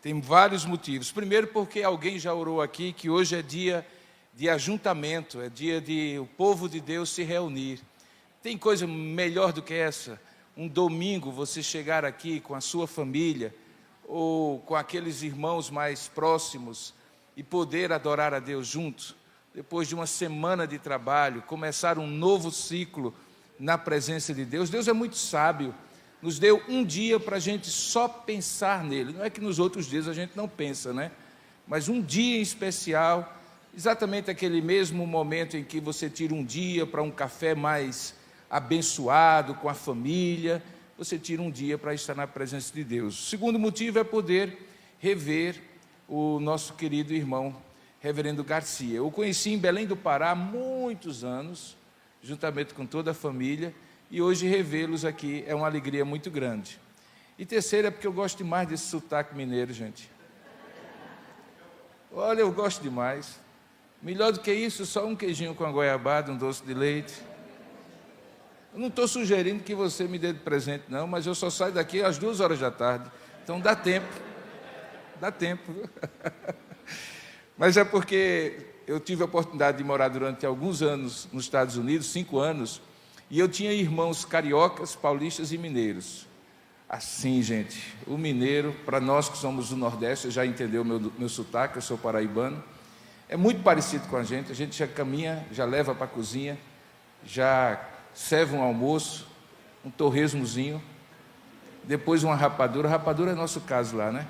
Tem vários motivos. Primeiro, porque alguém já orou aqui que hoje é dia de ajuntamento, é dia de o povo de Deus se reunir. Tem coisa melhor do que essa? Um domingo você chegar aqui com a sua família ou com aqueles irmãos mais próximos e poder adorar a Deus juntos. Depois de uma semana de trabalho, começar um novo ciclo na presença de Deus. Deus é muito sábio. Nos deu um dia para a gente só pensar nele. Não é que nos outros dias a gente não pensa, né? Mas um dia em especial, exatamente aquele mesmo momento em que você tira um dia para um café mais abençoado com a família, você tira um dia para estar na presença de Deus. O segundo motivo é poder rever o nosso querido irmão, reverendo Garcia. Eu o conheci em Belém do Pará há muitos anos, juntamente com toda a família, e hoje revê-los aqui é uma alegria muito grande. E terceiro é porque eu gosto demais desse sotaque mineiro, gente. Olha, eu gosto demais. Melhor do que isso, só um queijinho com a goiabada, um doce de leite. Eu não estou sugerindo que você me dê de presente, não, mas eu só saio daqui às 2 horas da tarde. Então dá tempo. Dá tempo. Mas é porque eu tive a oportunidade de morar durante alguns anos nos Estados Unidos, 5 anos, e eu tinha irmãos cariocas, paulistas e mineiros. Assim, gente, o mineiro, para nós que somos do Nordeste, já entendeu meu sotaque, eu sou paraibano, é muito parecido com a gente já caminha, já leva para a cozinha, já serve um almoço, um torresmozinho, depois uma rapadura. Rapadura é nosso caso lá, né?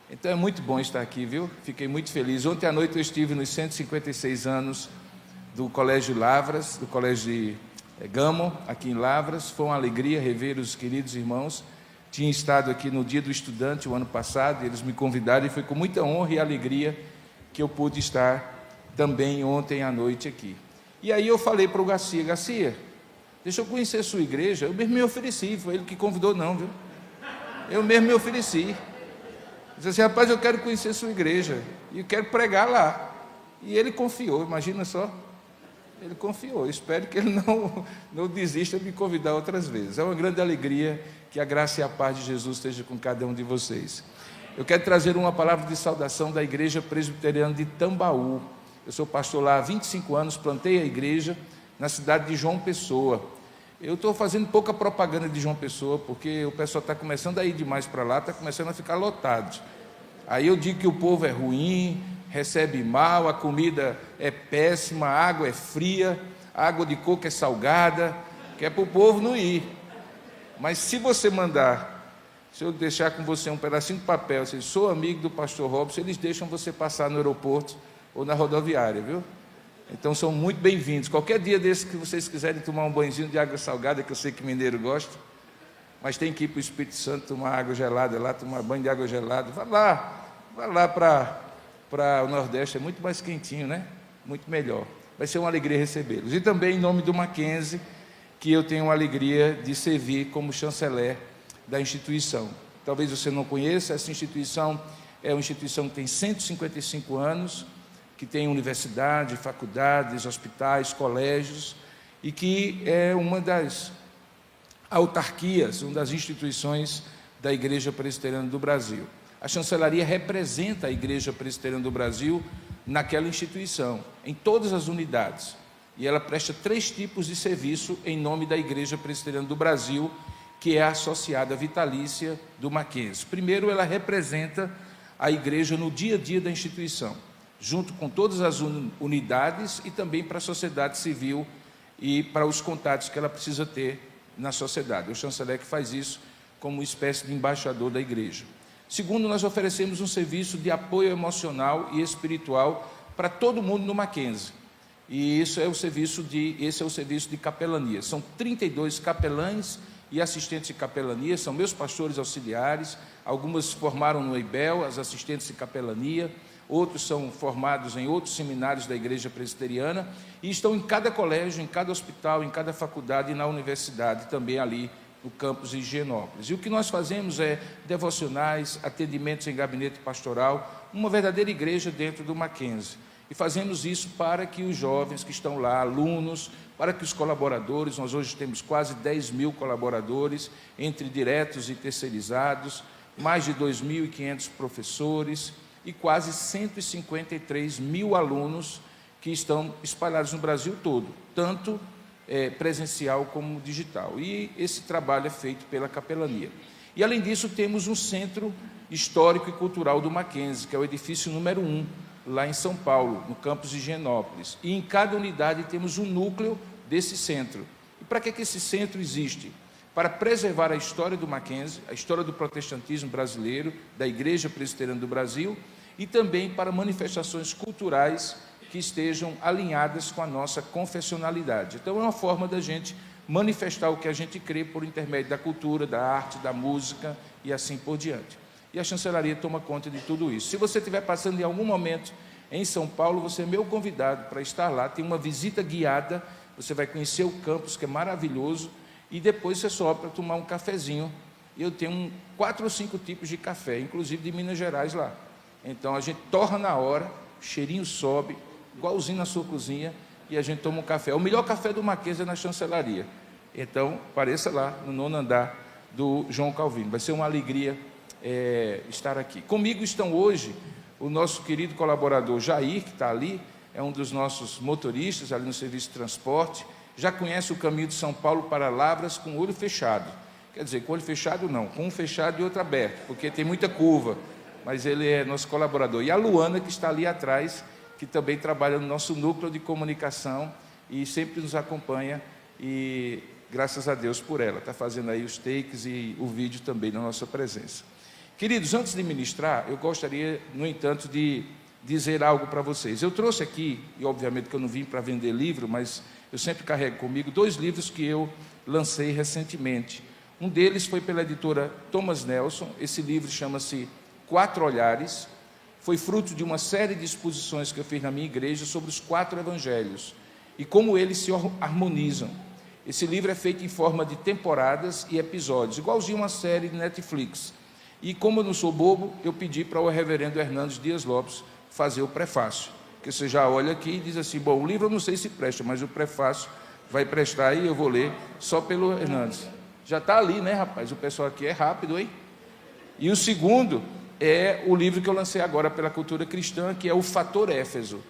Então é muito bom estar aqui, viu? Fiquei muito feliz. Ontem à noite eu estive nos 156 anos do Colégio Lavras, do Colégio de Gamo, aqui em Lavras. Foi uma alegria rever os queridos irmãos. Tinha estado aqui no Dia do Estudante o ano passado, e eles me convidaram, e foi com muita honra e alegria que eu pude estar também ontem à noite aqui. E aí eu falei para o Garcia: Garcia, deixa eu conhecer a sua igreja. Eu mesmo me ofereci, foi ele que convidou, não, viu? Eu mesmo me ofereci. Disse assim: rapaz, eu quero conhecer a sua igreja e eu quero pregar lá. E ele confiou, imagina só. Ele confiou. Espero que ele não desista de me convidar outras vezes. É uma grande alegria que a graça e a paz de Jesus esteja com cada um de vocês. Eu quero trazer uma palavra de saudação da Igreja Presbiteriana de Tambaú. Eu sou pastor lá há 25 anos, plantei a igreja na cidade de João Pessoa. Eu estou fazendo pouca propaganda de João Pessoa, porque o pessoal está começando a ir demais para lá, está começando a ficar lotado. Aí eu digo que o povo é ruim, recebe mal, a comida é péssima, a água é fria, a água de coco é salgada, que é para o povo não ir. Mas se você mandar, se eu deixar com você um pedacinho de papel, se eu sou amigo do pastor Robson, eles deixam você passar no aeroporto ou na rodoviária, viu? Então são muito bem-vindos. Qualquer dia desse que vocês quiserem tomar um banhozinho de água salgada, que eu sei que mineiro gosta, mas tem que ir para o Espírito Santo tomar água gelada lá, tomar banho de água gelada. Vai lá para o Nordeste, é muito mais quentinho, né? Muito melhor. Vai ser uma alegria recebê-los. E também em nome do Mackenzie, que eu tenho a alegria de servir como chanceler da instituição. Talvez você não conheça, essa instituição é uma instituição que tem 155 anos, que tem universidade, faculdades, hospitais, colégios, e que é uma das autarquias, uma das instituições da Igreja Presbiteriana do Brasil. A chancelaria representa a Igreja Presbiteriana do Brasil naquela instituição, em todas as unidades. E ela presta 3 tipos de serviço em nome da Igreja Presbiteriana do Brasil, que é a associada vitalícia do Mackenzie. Primeiro, ela representa a igreja no dia a dia da instituição, junto com todas as unidades e também para a sociedade civil e para os contatos que ela precisa ter na sociedade. O chanceler que faz isso como uma espécie de embaixador da igreja. Segundo, nós oferecemos um serviço de apoio emocional e espiritual para todo mundo no Mackenzie. E esse é o serviço de capelania. São 32 capelães e assistentes de capelania, são meus pastores auxiliares. Algumas formaram no EIBEL, as assistentes de capelania, outros são formados em outros seminários da Igreja Presbiteriana e estão em cada colégio, em cada hospital, em cada faculdade e na universidade, também ali no campus de Higienópolis. E o que nós fazemos é devocionais, atendimentos em gabinete pastoral, uma verdadeira igreja dentro do Mackenzie. E fazemos isso para que os jovens que estão lá, alunos, para que os colaboradores, nós hoje temos quase 10 mil colaboradores, entre diretos e terceirizados, mais de 2.500 professores e quase 153 mil alunos que estão espalhados no Brasil todo, tanto presencial como digital. E esse trabalho é feito pela capelania. E, além disso, temos um centro histórico e cultural do Mackenzie, que é o edifício número 1, lá em São Paulo, no campus de Higienópolis. E em cada unidade temos um núcleo desse centro. E para que esse centro existe? Para preservar a história do Mackenzie, a história do protestantismo brasileiro, da Igreja Presbiteriana do Brasil, e também para manifestações culturais que estejam alinhadas com a nossa confessionalidade. Então, é uma forma da gente manifestar o que a gente crê por intermédio da cultura, da arte, da música e assim por diante. E a chancelaria toma conta de tudo isso. Se você estiver passando em algum momento em São Paulo, você é meu convidado para estar lá. Tem uma visita guiada, você vai conhecer o campus, que é maravilhoso, e depois você sobe para tomar um cafezinho. Eu tenho 4 ou 5 tipos de café, inclusive de Minas Gerais lá. Então, a gente torra na hora, o cheirinho sobe, igualzinho na sua cozinha, e a gente toma um café. O melhor café do Mackenzie é na chancelaria. Então, apareça lá no 9º andar do João Calvino. Vai ser uma alegria estar aqui. Comigo estão hoje o nosso querido colaborador Jair, que está ali, é um dos nossos motoristas ali no serviço de transporte, já conhece o caminho de São Paulo para Lavras com o olho fechado. Quer dizer, com o olho fechado não, com um fechado e outro aberto, porque tem muita curva, mas ele é nosso colaborador. E a Luana, que está ali atrás, que também trabalha no nosso núcleo de comunicação e sempre nos acompanha, e graças a Deus por ela, está fazendo aí os takes e o vídeo também na nossa presença. Queridos, antes de ministrar, eu gostaria, no entanto, de dizer algo para vocês. Eu trouxe aqui, e obviamente que eu não vim para vender livro, mas eu sempre carrego comigo 2 livros que eu lancei recentemente. Um deles foi pela editora Thomas Nelson. Esse livro chama-se 4 Olhares. Foi fruto de uma série de exposições que eu fiz na minha igreja sobre os 4 evangelhos e como eles se harmonizam. Esse livro é feito em forma de temporadas e episódios, igualzinho uma série de Netflix. E como eu não sou bobo, eu pedi para o reverendo Hernandes Dias Lopes fazer o prefácio. Porque você já olha aqui e diz assim, bom, o livro eu não sei se presta, mas o prefácio vai prestar e eu vou ler só pelo Hernandes. Já está ali, né, rapaz? O pessoal aqui é rápido, hein? E o segundo é o livro que eu lancei agora pela Cultura Cristã, que é o Fator Éfeso.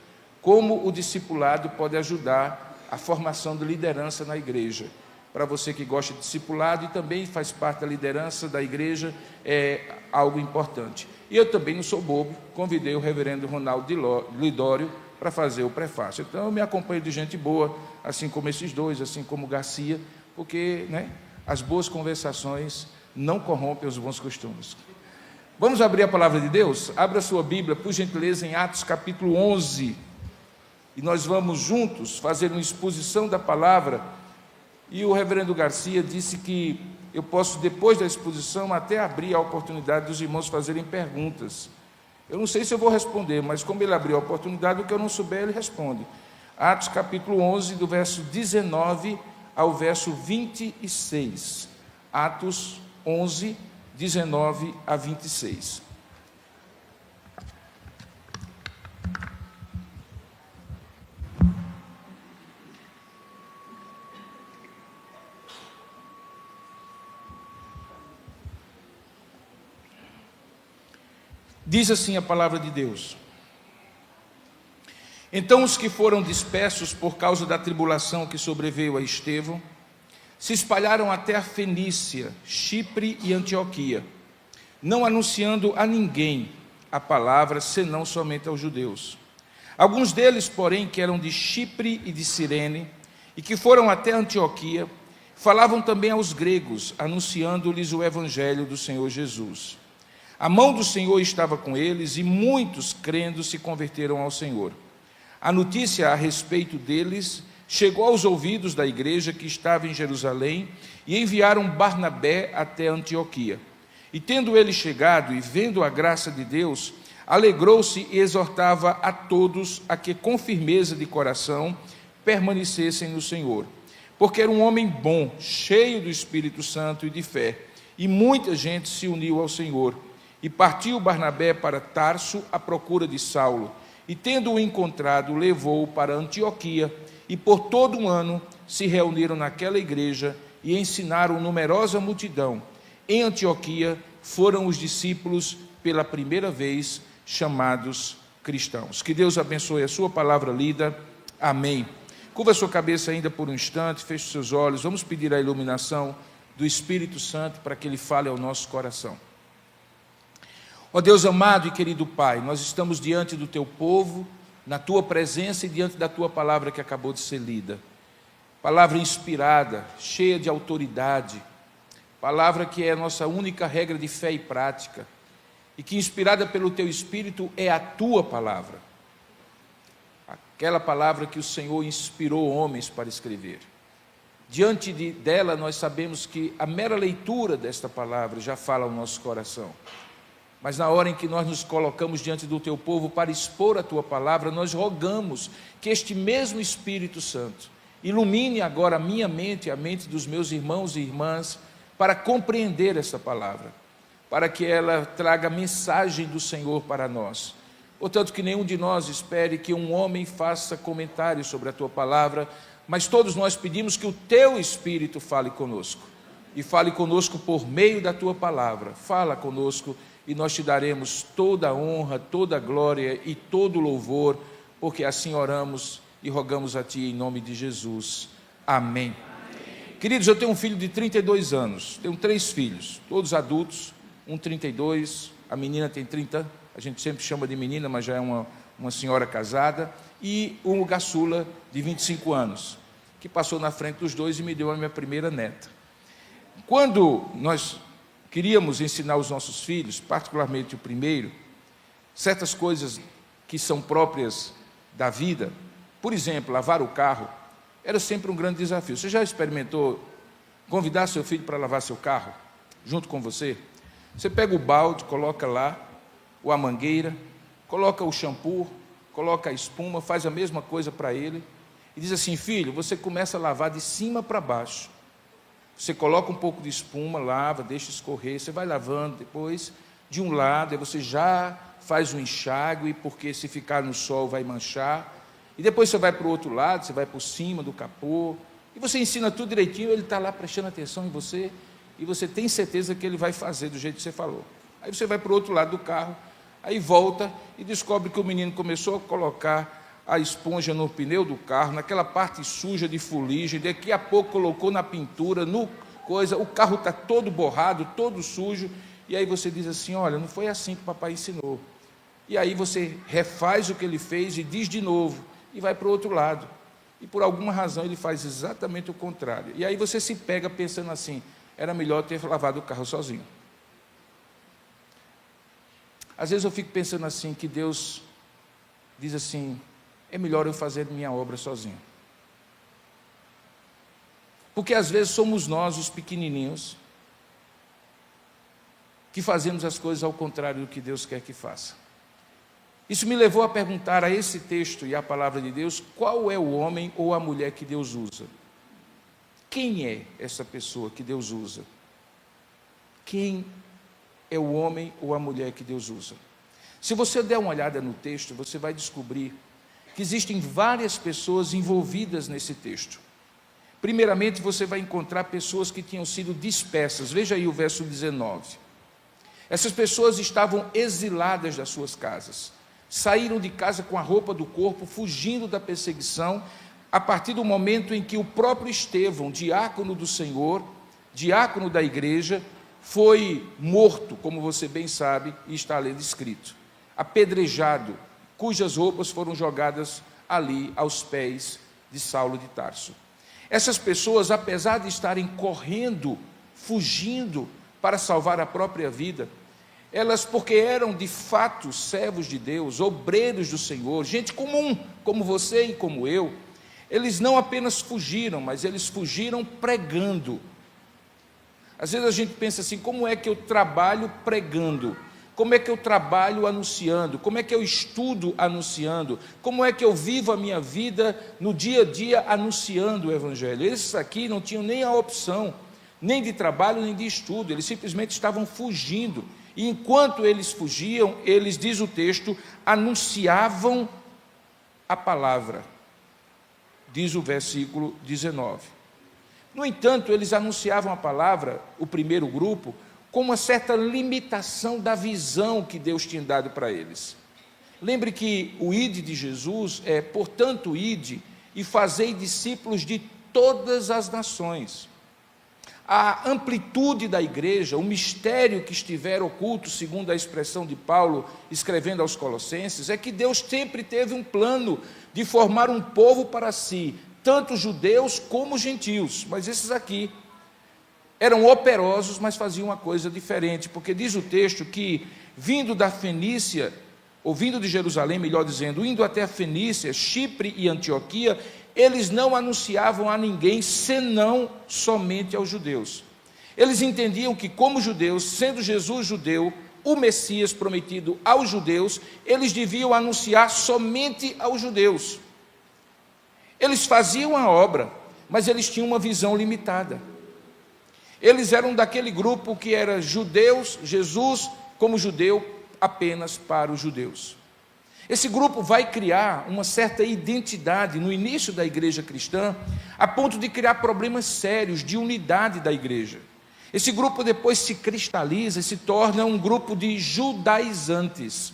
Como o discipulado pode ajudar a formação de liderança na igreja. Para você que gosta de discipulado e também faz parte da liderança da igreja, é algo importante. E eu também não sou bobo, convidei o reverendo Ronaldo Lidório para fazer o prefácio. Então, eu me acompanho de gente boa, assim como esses 2, assim como Garcia, porque, né, as boas conversações não corrompem os bons costumes. Vamos abrir a palavra de Deus? Abra sua Bíblia, por gentileza, em Atos capítulo 11. E nós vamos juntos fazer uma exposição da palavra. E o reverendo Garcia disse que eu posso, depois da exposição, até abrir a oportunidade dos irmãos fazerem perguntas. Eu não sei se eu vou responder, mas como ele abriu a oportunidade, o que eu não souber, ele responde. Atos capítulo 11, do verso 19 ao verso 26. Atos 11, 19 a 26. Diz assim a palavra de Deus: Então os que foram dispersos por causa da tribulação que sobreveio a Estevão, se espalharam até a Fenícia, Chipre e Antioquia, não anunciando a ninguém a palavra, senão somente aos judeus. Alguns deles, porém, que eram de Chipre e de Cirene, e que foram até Antioquia, falavam também aos gregos, anunciando-lhes o evangelho do Senhor Jesus. A mão do Senhor estava com eles, e muitos, crendo, se converteram ao Senhor. A notícia a respeito deles chegou aos ouvidos da igreja que estava em Jerusalém, e enviaram Barnabé até Antioquia. E tendo ele chegado e vendo a graça de Deus, alegrou-se e exortava a todos a que com firmeza de coração permanecessem no Senhor. Porque era um homem bom, cheio do Espírito Santo e de fé, e muita gente se uniu ao Senhor. E partiu Barnabé para Tarso à procura de Saulo, e tendo-o encontrado, levou-o para Antioquia, e por todo um ano se reuniram naquela igreja e ensinaram numerosa multidão. Em Antioquia foram os discípulos pela primeira vez chamados cristãos. Que Deus abençoe a sua palavra lida. Amém. Curva a sua cabeça ainda por um instante, feche os seus olhos, vamos pedir a iluminação do Espírito Santo para que Ele fale ao nosso coração. Ó Deus amado e querido Pai, nós estamos diante do Teu povo, na Tua presença e diante da Tua palavra que acabou de ser lida. Palavra inspirada, cheia de autoridade, palavra que é a nossa única regra de fé e prática, e que inspirada pelo Teu Espírito é a Tua palavra. Aquela palavra que o Senhor inspirou homens para escrever. Diante dela nós sabemos que a mera leitura desta palavra já fala ao nosso coração. Mas na hora em que nós nos colocamos diante do Teu povo para expor a Tua palavra, nós rogamos que este mesmo Espírito Santo ilumine agora a minha mente e a mente dos meus irmãos e irmãs para compreender essa palavra, para que ela traga a mensagem do Senhor para nós. Portanto, que nenhum de nós espere que um homem faça comentários sobre a Tua palavra, mas todos nós pedimos que o Teu Espírito fale conosco, e fale conosco por meio da Tua palavra. Fala conosco e nós Te daremos toda a honra, toda a glória e todo o louvor, porque assim oramos e rogamos a Ti em nome de Jesus. Amém. Queridos, eu tenho um filho de 32 anos, tenho 3 filhos, todos adultos, um 32, a menina tem 30, a gente sempre chama de menina, mas já é uma senhora casada, e um caçula de 25 anos, que passou na frente dos dois e me deu a minha primeira neta. Quando nós queríamos ensinar os nossos filhos, particularmente o primeiro, certas coisas que são próprias da vida, por exemplo, lavar o carro, era sempre um grande desafio. Você já experimentou convidar seu filho para lavar seu carro, junto com você? Você pega o balde, coloca lá, ou a mangueira, coloca o shampoo, coloca a espuma, faz a mesma coisa para ele, e diz assim: filho, você começa a lavar de cima para baixo. Você coloca um pouco de espuma, lava, deixa escorrer, você vai lavando depois, de um lado, aí você já faz um enxágue, porque se ficar no sol vai manchar, e depois você vai para o outro lado, você vai por cima do capô, e você ensina tudo direitinho, ele está lá prestando atenção em você, e você tem certeza que ele vai fazer do jeito que você falou. Aí você vai para o outro lado do carro, aí volta e descobre que o menino começou a colocar a esponja no pneu do carro, naquela parte suja de fuligem, daqui a pouco colocou na pintura, no coisa, o carro está todo borrado, todo sujo, e aí você diz assim: olha, não foi assim que o papai ensinou. E aí você refaz o que ele fez e diz de novo, e vai para o outro lado. E por alguma razão ele faz exatamente o contrário. E aí você se pega pensando assim: era melhor ter lavado o carro sozinho. Às vezes eu fico pensando assim, que Deus diz assim: é melhor eu fazer minha obra sozinho. Porque às vezes somos nós, os pequenininhos, que fazemos as coisas ao contrário do que Deus quer que faça. Isso me levou a perguntar a esse texto e à palavra de Deus: qual é o homem ou a mulher que Deus usa? Quem é essa pessoa que Deus usa? Quem é o homem ou a mulher que Deus usa? Se você der uma olhada no texto, você vai descobrir que existem várias pessoas envolvidas nesse texto. Primeiramente, você vai encontrar pessoas que tinham sido dispersas. Veja aí o verso 19. Essas pessoas estavam exiladas das suas casas. Saíram de casa com a roupa do corpo, fugindo da perseguição, a partir do momento em que o próprio Estevão, diácono do Senhor, diácono da igreja, foi morto, como você bem sabe, e está ali descrito, apedrejado, cujas roupas foram jogadas ali aos pés de Saulo de Tarso. Essas pessoas, apesar de estarem correndo, fugindo para salvar a própria vida, elas, porque eram de fato servos de Deus, obreiros do Senhor, gente comum, como você e como eu, eles não apenas fugiram, mas eles fugiram pregando. Às vezes a gente pensa assim: como é que eu trabalho pregando? Como é que eu trabalho anunciando? Como é que eu estudo anunciando? Como é que eu vivo a minha vida no dia a dia anunciando o Evangelho? Esses aqui não tinham nem a opção, nem de trabalho, nem de estudo, eles simplesmente estavam fugindo. E enquanto eles fugiam, eles, diz o texto, anunciavam a palavra, diz o versículo 19. No entanto, eles anunciavam a palavra, o primeiro grupo, com uma certa limitação da visão que Deus tinha dado para eles. Lembre que o ide de Jesus é, portanto, ide e fazei discípulos de todas as nações. A amplitude da igreja, o mistério que estiver oculto, segundo a expressão de Paulo, escrevendo aos Colossenses, é que Deus sempre teve um plano de formar um povo para si, tanto judeus como gentios, mas esses aqui eram operosos, mas faziam uma coisa diferente, porque diz o texto que, vindo da Fenícia, ou vindo de Jerusalém, melhor dizendo, indo até a Fenícia, Chipre e Antioquia, eles não anunciavam a ninguém, senão somente aos judeus. Eles entendiam que, como judeus, sendo Jesus judeu, o Messias prometido aos judeus, eles deviam anunciar somente aos judeus. Eles faziam a obra, mas eles tinham uma visão limitada. Eles eram daquele grupo que era judeus, Jesus como judeu, apenas para os judeus. Esse grupo vai criar uma certa identidade no início da igreja cristã, a ponto de criar problemas sérios de unidade da igreja. Esse grupo depois se cristaliza e se torna um grupo de judaizantes.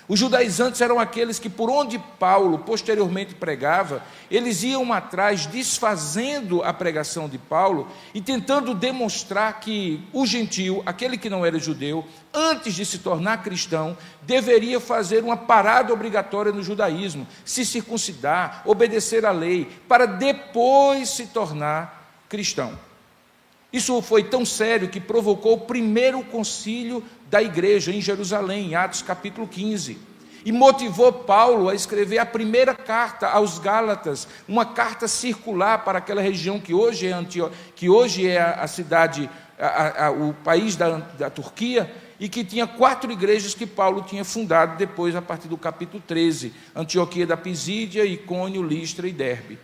Os judaizantes eram aqueles que, por onde Paulo posteriormente pregava, eles iam atrás, desfazendo a pregação de Paulo e tentando demonstrar que o gentio, aquele que não era judeu, antes de se tornar cristão, deveria fazer uma parada obrigatória no judaísmo, se circuncidar, obedecer à lei, para depois se tornar cristão. Isso foi tão sério que provocou o primeiro concílio da igreja em Jerusalém, em Atos capítulo 15, e motivou Paulo a escrever a primeira carta aos Gálatas, uma carta circular para aquela região que hoje é a cidade, o país da Turquia, e que tinha 4 igrejas que Paulo tinha fundado depois, a partir do capítulo 13, Antioquia da Pisídia, Icônio, Listra e Derbe.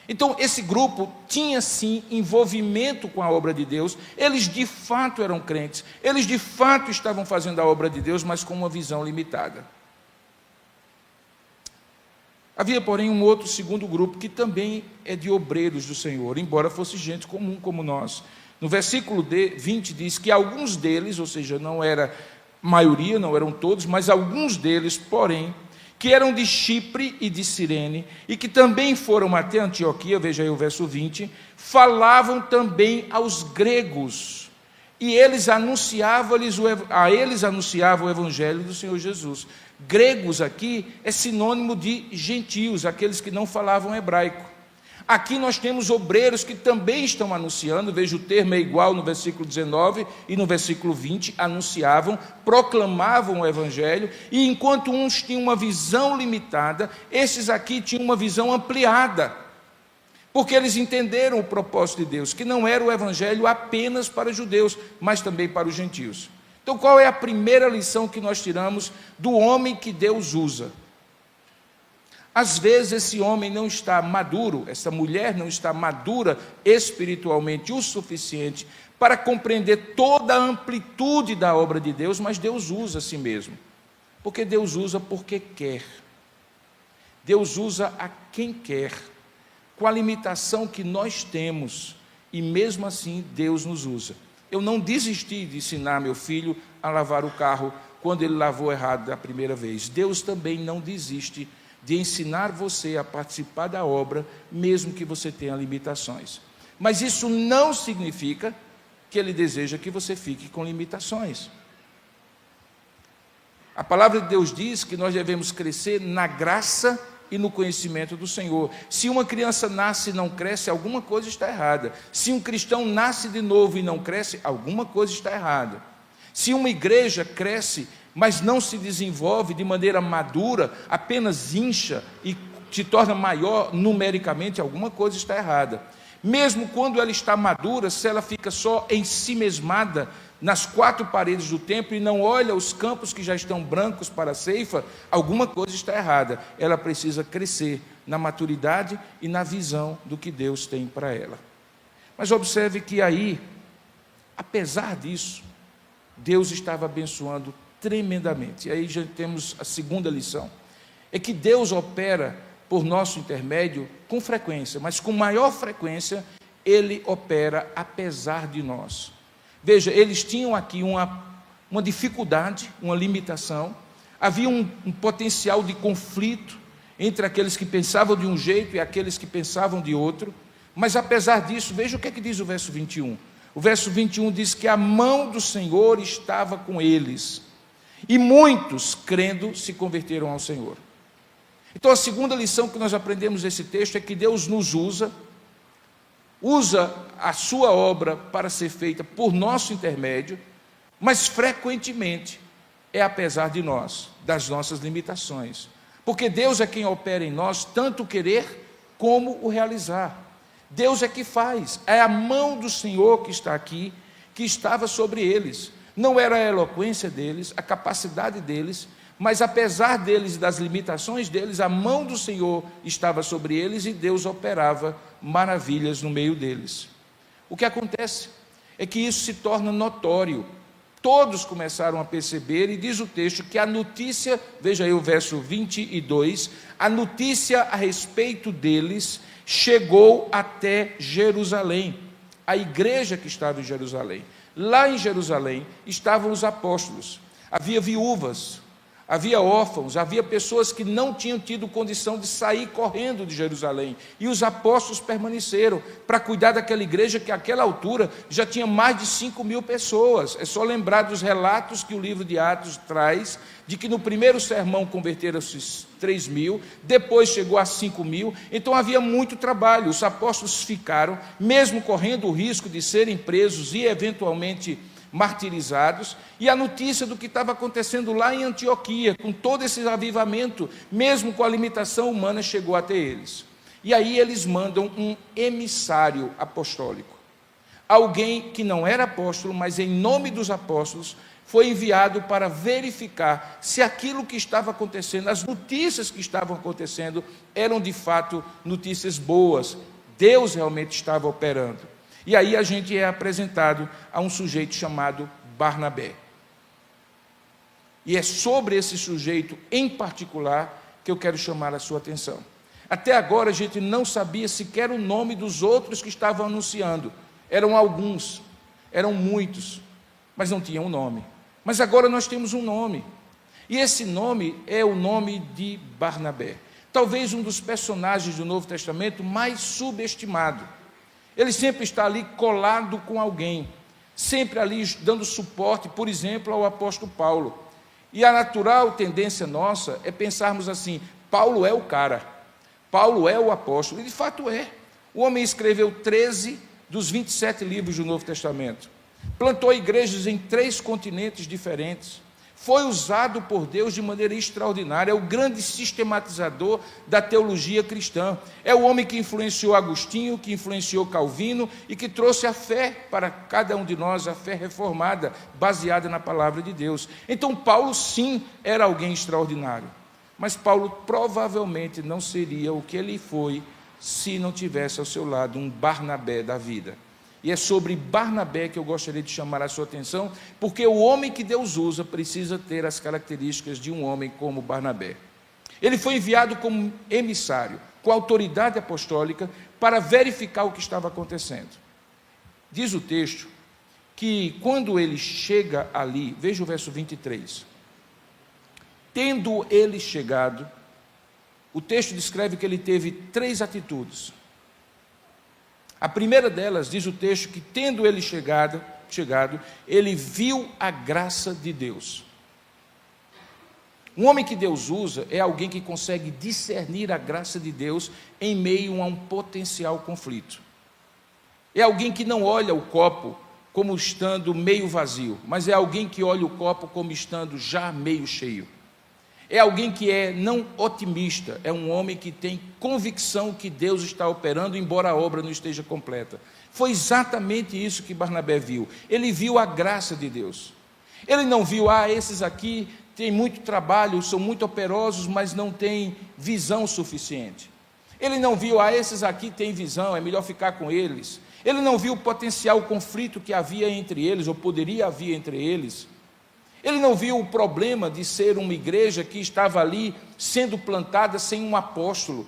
Então, esse grupo tinha, sim, envolvimento com a obra de Deus, eles de fato eram crentes, eles de fato estavam fazendo a obra de Deus, mas com uma visão limitada. Havia, porém, um outro segundo grupo, que também é de obreiros do Senhor, embora fosse gente comum como nós. No versículo 20 diz que alguns deles, ou seja, não era maioria, não eram todos, mas alguns deles, porém, que eram de Chipre e de Cirene, e que também foram até Antioquia, veja aí o verso 20, falavam também aos gregos, e a eles anunciavam o evangelho do Senhor Jesus. Gregos aqui é sinônimo de gentios, aqueles que não falavam hebraico. Aqui nós temos obreiros que também estão anunciando, veja o termo é igual no versículo 19 e no versículo 20, anunciavam, proclamavam o evangelho, e enquanto uns tinham uma visão limitada, esses aqui tinham uma visão ampliada, porque eles entenderam o propósito de Deus, que não era o evangelho apenas para judeus, mas também para os gentios. Então, qual é a primeira lição que nós tiramos do homem que Deus usa? Às vezes esse homem não está maduro, essa mulher não está madura espiritualmente o suficiente para compreender toda a amplitude da obra de Deus, mas Deus usa a si mesmo, porque Deus usa porque quer. Deus usa a quem quer, com a limitação que nós temos, e mesmo assim Deus nos usa. Eu não desisti de ensinar meu filho a lavar o carro quando ele lavou errado da primeira vez. Deus também não desiste de ensinar você a participar da obra, mesmo que você tenha limitações. Mas isso não significa que Ele deseja que você fique com limitações. A palavra de Deus diz que nós devemos crescer na graça e no conhecimento do Senhor. Se uma criança nasce e não cresce, alguma coisa está errada. Se um cristão nasce de novo e não cresce, alguma coisa está errada. Se uma igreja cresce, mas não se desenvolve de maneira madura, apenas incha e se torna maior numericamente, alguma coisa está errada. Mesmo quando ela está madura, se ela fica só em si mesmada nas 4 paredes do templo e não olha os campos que já estão brancos para a ceifa, alguma coisa está errada. Ela precisa crescer na maturidade e na visão do que Deus tem para ela. Mas observe que aí, apesar disso, Deus estava abençoando tremendamente. E aí já temos a segunda lição, é que Deus opera por nosso intermédio com frequência, mas com maior frequência Ele opera apesar de nós. Veja, eles tinham aqui uma dificuldade, uma limitação, havia um potencial de conflito entre aqueles que pensavam de um jeito e aqueles que pensavam de outro, mas apesar disso, veja o que é que diz o verso 21. O verso 21 diz que a mão do Senhor estava com eles, e muitos, crendo, se converteram ao Senhor. Então a segunda lição que nós aprendemos nesse texto é que Deus nos usa a sua obra para ser feita por nosso intermédio, mas frequentemente é apesar de nós, das nossas limitações. Porque Deus é quem opera em nós, tanto o querer como o realizar. Deus é que faz, é a mão do Senhor que está aqui, que estava sobre eles. Não era a eloquência deles, a capacidade deles, mas apesar deles e das limitações deles, a mão do Senhor estava sobre eles e Deus operava maravilhas no meio deles. O que acontece é que isso se torna notório. Todos começaram a perceber, e diz o texto que a notícia, veja aí o verso 22, a notícia a respeito deles chegou até Jerusalém, a igreja que estava em Jerusalém. Lá em Jerusalém estavam os apóstolos, havia viúvas, havia órfãos, havia pessoas que não tinham tido condição de sair correndo de Jerusalém, e os apóstolos permaneceram para cuidar daquela igreja que àquela altura já tinha mais de 5.000 pessoas. É só lembrar dos relatos que o livro de Atos traz, de que no primeiro sermão converteram-se 3.000, depois chegou a 5.000, então havia muito trabalho. Os apóstolos ficaram, mesmo correndo o risco de serem presos e eventualmente martirizados, e a notícia do que estava acontecendo lá em Antioquia, com todo esse avivamento, mesmo com a limitação humana, chegou até eles. E aí eles mandam um emissário apostólico, alguém que não era apóstolo, mas em nome dos apóstolos, foi enviado para verificar se aquilo que estava acontecendo, as notícias que estavam acontecendo, eram de fato notícias boas. Deus realmente estava operando. E aí a gente é apresentado a um sujeito chamado Barnabé. E é sobre esse sujeito em particular que eu quero chamar a sua atenção. Até agora a gente não sabia sequer o nome dos outros que estavam anunciando. Eram alguns, eram muitos, mas não tinham um nome. Mas agora nós temos um nome. E esse nome é o nome de Barnabé. Talvez um dos personagens do Novo Testamento mais subestimado. Ele sempre está ali colado com alguém, sempre ali dando suporte, por exemplo, ao apóstolo Paulo. E a natural tendência nossa é pensarmos assim: Paulo é o cara, Paulo é o apóstolo, e de fato é. O homem escreveu 13 dos 27 livros do Novo Testamento, plantou igrejas em 3 continentes diferentes, foi usado por Deus de maneira extraordinária, é o grande sistematizador da teologia cristã, é o homem que influenciou Agostinho, que influenciou Calvino e que trouxe a fé para cada um de nós, a fé reformada, baseada na palavra de Deus. Então Paulo sim era alguém extraordinário, mas Paulo provavelmente não seria o que ele foi se não tivesse ao seu lado um Barnabé da vida. E é sobre Barnabé que eu gostaria de chamar a sua atenção, porque o homem que Deus usa precisa ter as características de um homem como Barnabé. Ele foi enviado como emissário, com autoridade apostólica, para verificar o que estava acontecendo. Diz o texto que quando ele chega ali, veja o verso 23. Tendo ele chegado, o texto descreve que ele teve 3 atitudes. A primeira delas, diz o texto, que tendo ele chegado, ele viu a graça de Deus. Um homem que Deus usa é alguém que consegue discernir a graça de Deus em meio a um potencial conflito. É alguém que não olha o copo como estando meio vazio, mas é alguém que olha o copo como estando já meio cheio. É alguém que é não otimista, é um homem que tem convicção que Deus está operando, embora a obra não esteja completa. Foi exatamente isso que Barnabé viu. Ele viu a graça de Deus. Ele não viu, esses aqui têm muito trabalho, são muito operosos, mas não têm visão suficiente. Ele não viu, esses aqui têm visão, é melhor ficar com eles. Ele não viu o potencial conflito que havia entre eles, ou poderia haver entre eles. Ele não viu o problema de ser uma igreja que estava ali sendo plantada sem um apóstolo.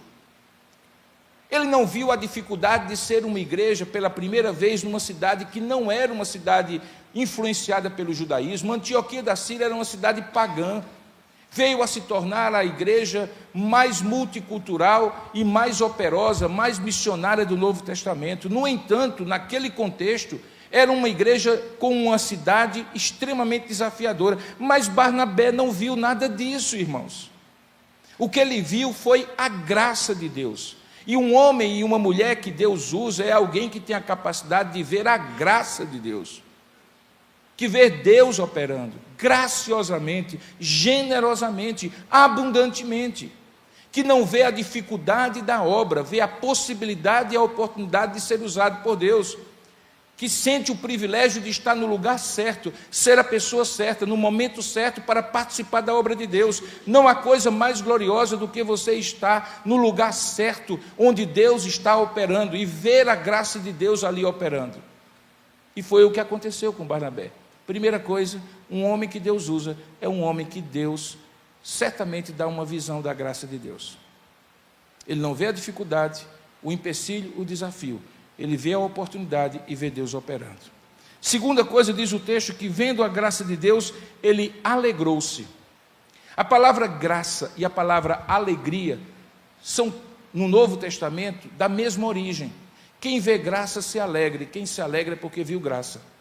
Ele não viu a dificuldade de ser uma igreja pela primeira vez numa cidade que não era uma cidade influenciada pelo judaísmo. Antioquia da Síria era uma cidade pagã. Veio a se tornar a igreja mais multicultural e mais operosa, mais missionária do Novo Testamento. No entanto, naquele contexto, era uma igreja com uma cidade extremamente desafiadora. Mas Barnabé não viu nada disso, irmãos. O que ele viu foi a graça de Deus. E um homem e uma mulher que Deus usa é alguém que tem a capacidade de ver a graça de Deus, que vê Deus operando graciosamente, generosamente, abundantemente, que não vê a dificuldade da obra, vê a possibilidade e a oportunidade de ser usado por Deus, que sente o privilégio de estar no lugar certo, ser a pessoa certa, no momento certo para participar da obra de Deus. Não há coisa mais gloriosa do que você estar no lugar certo, onde Deus está operando, e ver a graça de Deus ali operando. E foi o que aconteceu com Barnabé. Primeira coisa, um homem que Deus usa é um homem que Deus certamente dá uma visão da graça de Deus. Ele não vê a dificuldade, o empecilho, o desafio. Ele vê a oportunidade e vê Deus operando. Segunda coisa, diz o texto, que vendo a graça de Deus, ele alegrou-se. A palavra graça e a palavra alegria são, no Novo Testamento, da mesma origem. Quem vê graça se alegra, quem se alegra é porque viu graça.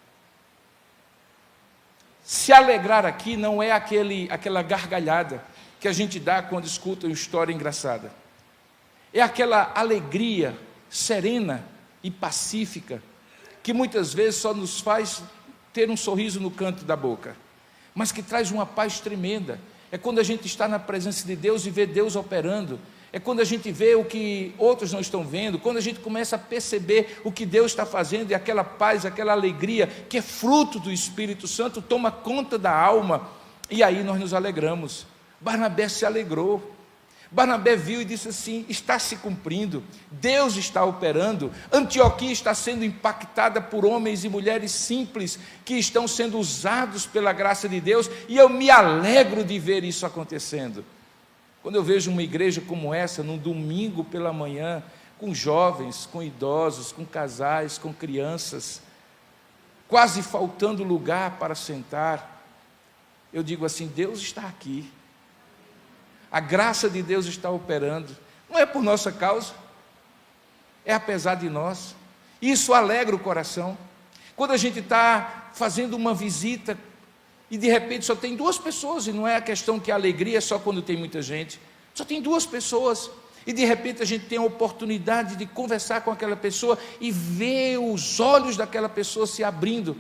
Se alegrar aqui não é aquela gargalhada que a gente dá quando escuta uma história engraçada. É aquela alegria serena e pacífica que muitas vezes só nos faz ter um sorriso no canto da boca, mas que traz uma paz tremenda. É quando a gente está na presença de Deus e vê Deus operando. É quando a gente vê o que outros não estão vendo, quando a gente começa a perceber o que Deus está fazendo, e aquela paz, aquela alegria, que é fruto do Espírito Santo, toma conta da alma, e aí nós nos alegramos. Barnabé se alegrou. Barnabé viu e disse assim: está se cumprindo, Deus está operando, Antioquia está sendo impactada por homens e mulheres simples, que estão sendo usados pela graça de Deus, e eu me alegro de ver isso acontecendo. Quando eu vejo uma igreja como essa, num domingo pela manhã, com jovens, com idosos, com casais, com crianças, quase faltando lugar para sentar, eu digo assim: Deus está aqui, a graça de Deus está operando, não é por nossa causa, é apesar de nós. Isso alegra o coração. Quando a gente está fazendo uma visita e de repente só tem 2 pessoas, e não é a questão que a alegria é só quando tem muita gente, só tem 2 pessoas, e de repente a gente tem a oportunidade de conversar com aquela pessoa e ver os olhos daquela pessoa se abrindo,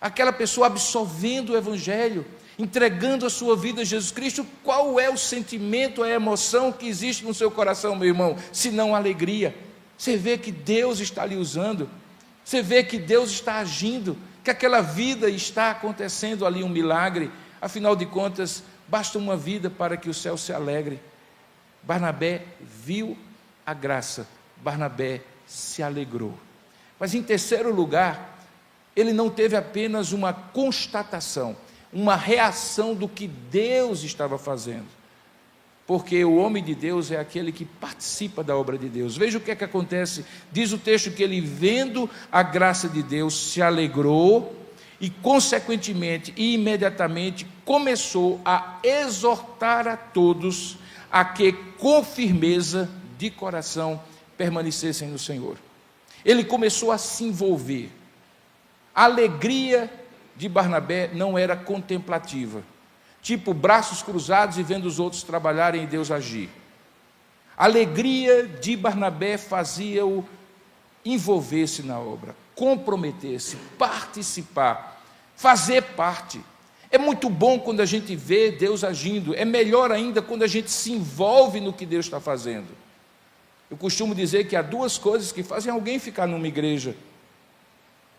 aquela pessoa absorvendo o Evangelho, entregando a sua vida a Jesus Cristo. Qual é o sentimento, a emoção que existe no seu coração, meu irmão, se não alegria? Você vê que Deus está lhe usando, você vê que Deus está agindo, que aquela vida está acontecendo ali um milagre. Afinal de contas, basta uma vida para que o céu se alegre. Barnabé viu a graça, Barnabé se alegrou. Mas em terceiro lugar, ele não teve apenas uma constatação, uma reação do que Deus estava fazendo, porque o homem de Deus é aquele que participa da obra de Deus. Veja o que é que acontece. Diz o texto que ele, vendo a graça de Deus, se alegrou e, consequentemente e imediatamente, começou a exortar a todos a que, com firmeza de coração, permanecessem no Senhor. Ele começou a se envolver. A alegria de Barnabé não era contemplativa, tipo braços cruzados e vendo os outros trabalharem e Deus agir. A alegria de Barnabé fazia-o envolver-se na obra, comprometer-se, participar, fazer parte. É muito bom quando a gente vê Deus agindo, é melhor ainda quando a gente se envolve no que Deus está fazendo. Eu costumo dizer que há 2 coisas que fazem alguém ficar numa igreja,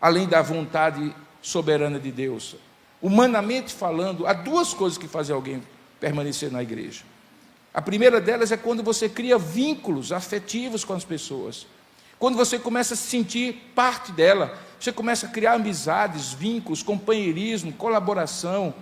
além da vontade soberana de Deus. Humanamente falando, há 2 coisas que fazem alguém permanecer na igreja. A primeira delas é quando você cria vínculos afetivos com as pessoas. Quando você começa a se sentir parte dela, você começa a criar amizades, vínculos, companheirismo, colaboração.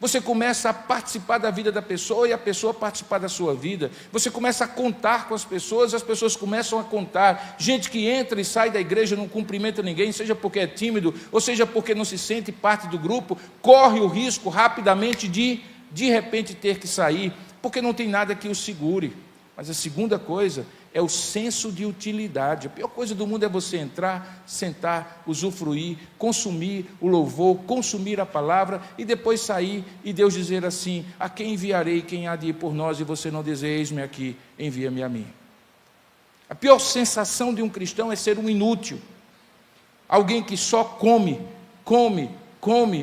Você começa a participar da vida da pessoa e a pessoa participar da sua vida. Você começa a contar com as pessoas começam a contar. Gente que entra e sai da igreja, não cumprimenta ninguém, seja porque é tímido, ou seja porque não se sente parte do grupo, corre o risco rapidamente de repente ter que sair, porque não tem nada que o segure. Mas a segunda coisa é o senso de utilidade. A pior coisa do mundo é você entrar, sentar, usufruir, consumir o louvor, consumir a palavra e depois sair e Deus dizer assim: a quem enviarei, quem há de ir por nós? E você não dizer: eis-me aqui, envia-me a mim. A pior sensação de um cristão é ser um inútil, alguém que só come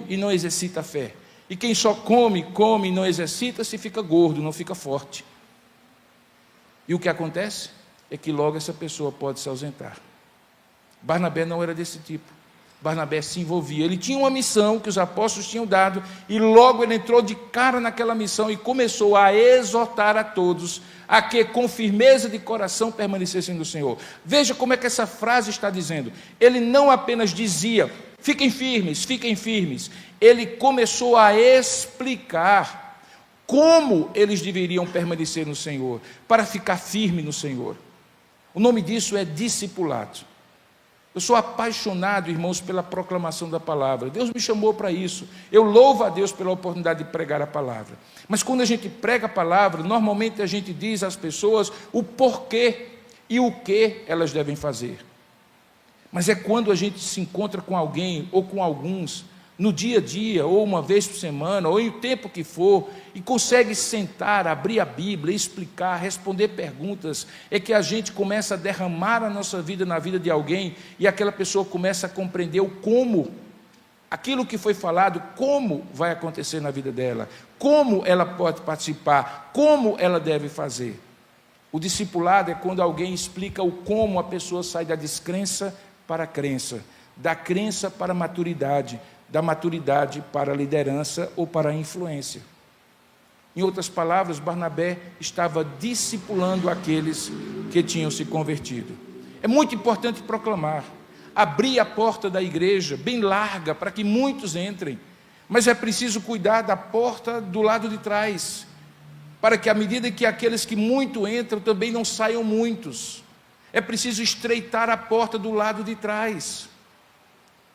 e não exercita a fé. E quem só come e não exercita, se fica gordo, não fica forte. E o que acontece é que logo essa pessoa pode se ausentar. Barnabé não era desse tipo. Barnabé se envolvia. Ele tinha uma missão que os apóstolos tinham dado, e logo ele entrou de cara naquela missão e começou a exortar a todos a que com firmeza de coração permanecessem no Senhor. Veja como é que essa frase está dizendo. Ele não apenas dizia: fiquem firmes. Ele começou a explicar como eles deveriam permanecer no Senhor, para ficar firme no Senhor. O nome disso é discipulado. Eu sou apaixonado, irmãos, pela proclamação da palavra. Deus me chamou para isso. Eu louvo a Deus pela oportunidade de pregar a palavra. Mas quando a gente prega a palavra, normalmente a gente diz às pessoas o porquê e o que elas devem fazer. Mas é quando a gente se encontra com alguém ou com alguns, no dia a dia, ou uma vez por semana, ou em tempo que for, e consegue sentar, abrir a Bíblia, explicar, responder perguntas, é que a gente começa a derramar a nossa vida na vida de alguém, e aquela pessoa começa a compreender o como, aquilo que foi falado, como vai acontecer na vida dela, como ela pode participar, como ela deve fazer. O discipulado é quando alguém explica o como a pessoa sai da descrença para a crença, da crença para a maturidade, da maturidade para a liderança ou para a influência. Em outras palavras, Barnabé estava discipulando aqueles que tinham se convertido. É muito importante proclamar, abrir a porta da igreja bem larga para que muitos entrem, mas é preciso cuidar da porta do lado de trás, para que à medida que aqueles que muito entram, também não saiam muitos. É preciso estreitar a porta do lado de trás.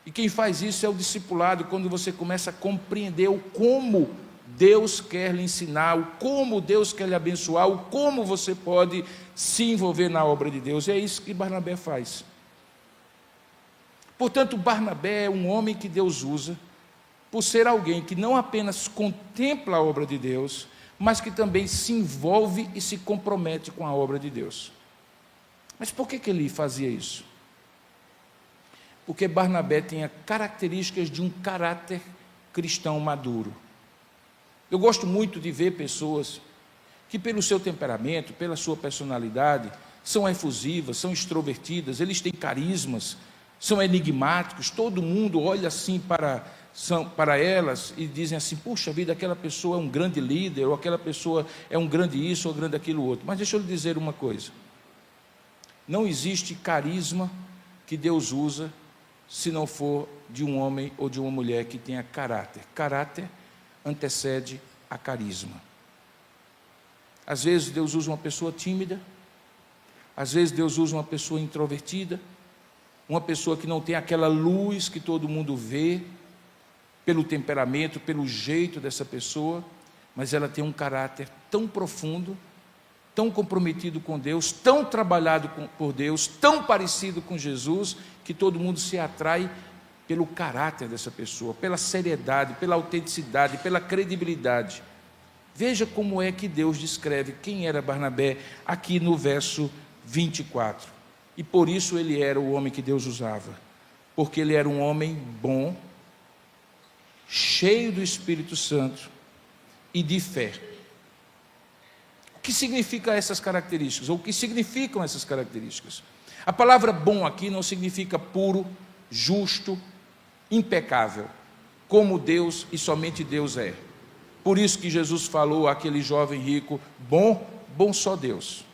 E quem faz isso é o discipulado, quando você começa a compreender o como Deus quer lhe ensinar, o como Deus quer lhe abençoar, o como você pode se envolver na obra de Deus. E é isso que Barnabé faz. Portanto, Barnabé é um homem que Deus usa, por ser alguém que não apenas contempla a obra de Deus, mas que também se envolve e se compromete com a obra de Deus. Mas por que ele fazia isso? Porque Barnabé tinha características de um caráter cristão maduro. Eu gosto muito de ver pessoas que, pelo seu temperamento, pela sua personalidade, são efusivas, são extrovertidas, eles têm carismas, são enigmáticos, todo mundo olha assim para elas e dizem assim: puxa vida, aquela pessoa é um grande líder, ou aquela pessoa é um grande isso, ou grande aquilo outro. Mas deixa eu lhe dizer uma coisa: não existe carisma que Deus usa se não for de um homem ou de uma mulher que tenha caráter. Caráter antecede a carisma. Às vezes Deus usa uma pessoa tímida, às vezes Deus usa uma pessoa introvertida, uma pessoa que não tem aquela luz que todo mundo vê, pelo temperamento, pelo jeito dessa pessoa, mas ela tem um caráter tão profundo, tão comprometido com Deus, tão trabalhado por Deus, tão parecido com Jesus, que todo mundo se atrai pelo caráter dessa pessoa, pela seriedade, pela autenticidade, pela credibilidade. Veja como é que Deus descreve quem era Barnabé aqui no verso 24. E por isso ele era o homem que Deus usava, porque ele era um homem bom, cheio do Espírito Santo e de fé. O que significa essas características? Ou o que significam essas características? A palavra bom aqui não significa puro, justo, impecável, como Deus e somente Deus é. Por isso que Jesus falou àquele jovem rico: bom só Deus.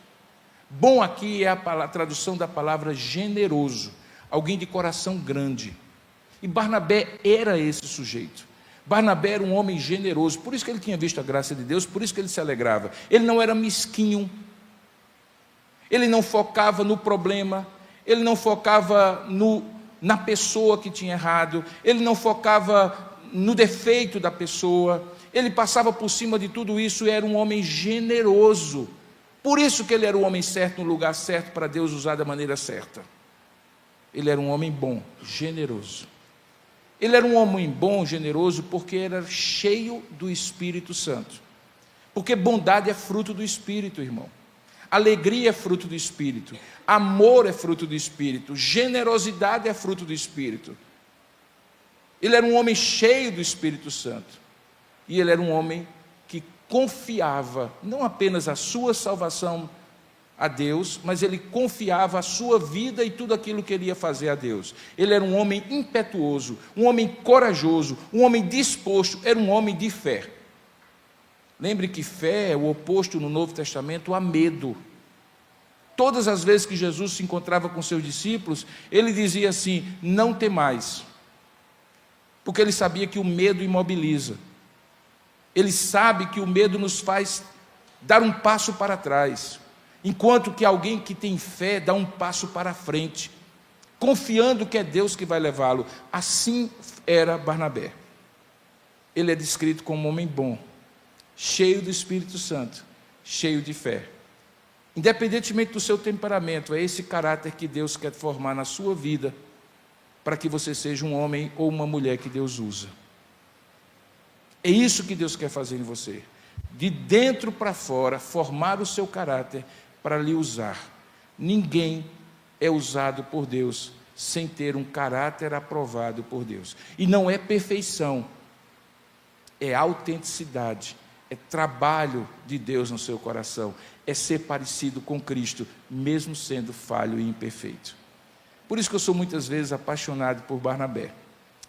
Bom aqui é a tradução da palavra generoso, alguém de coração grande. E Barnabé era esse sujeito. Barnabé era um homem generoso, por isso que ele tinha visto a graça de Deus, por isso que ele se alegrava. Ele não era mesquinho, ele não focava no problema, ele não focava na pessoa que tinha errado, ele não focava no defeito da pessoa, ele passava por cima de tudo isso e era um homem generoso. Por isso que ele era o homem certo, no lugar certo, para Deus usar da maneira certa. Ele era um homem bom, generoso. Ele era um homem bom, generoso, porque era cheio do Espírito Santo. Porque bondade é fruto do Espírito, irmão. Alegria é fruto do Espírito. Amor é fruto do Espírito. Generosidade é fruto do Espírito. Ele era um homem cheio do Espírito Santo. E ele era um homem que confiava, não apenas a sua salvação a Deus, mas ele confiava a sua vida e tudo aquilo que ele ia fazer a Deus. Ele era um homem impetuoso, um homem corajoso, um homem disposto, era um homem de fé. Lembre que fé é o oposto no Novo Testamento a medo. Todas as vezes que Jesus se encontrava com seus discípulos, ele dizia assim: não temais, porque ele sabia que o medo imobiliza. Ele sabe que o medo nos faz dar um passo para trás, enquanto que alguém que tem fé dá um passo para frente, confiando que é Deus que vai levá-lo. Assim era Barnabé. Ele é descrito como um homem bom, cheio do Espírito Santo, cheio de fé. Independentemente do seu temperamento, é esse caráter que Deus quer formar na sua vida, para que você seja um homem ou uma mulher que Deus usa. É isso que Deus quer fazer em você, de dentro para fora, formar o seu caráter para lhe usar. Ninguém é usado por Deus sem ter um caráter aprovado por Deus. E não é perfeição, é autenticidade, é trabalho de Deus no seu coração, é ser parecido com Cristo, mesmo sendo falho e imperfeito. Por isso que eu sou muitas vezes apaixonado por Barnabé.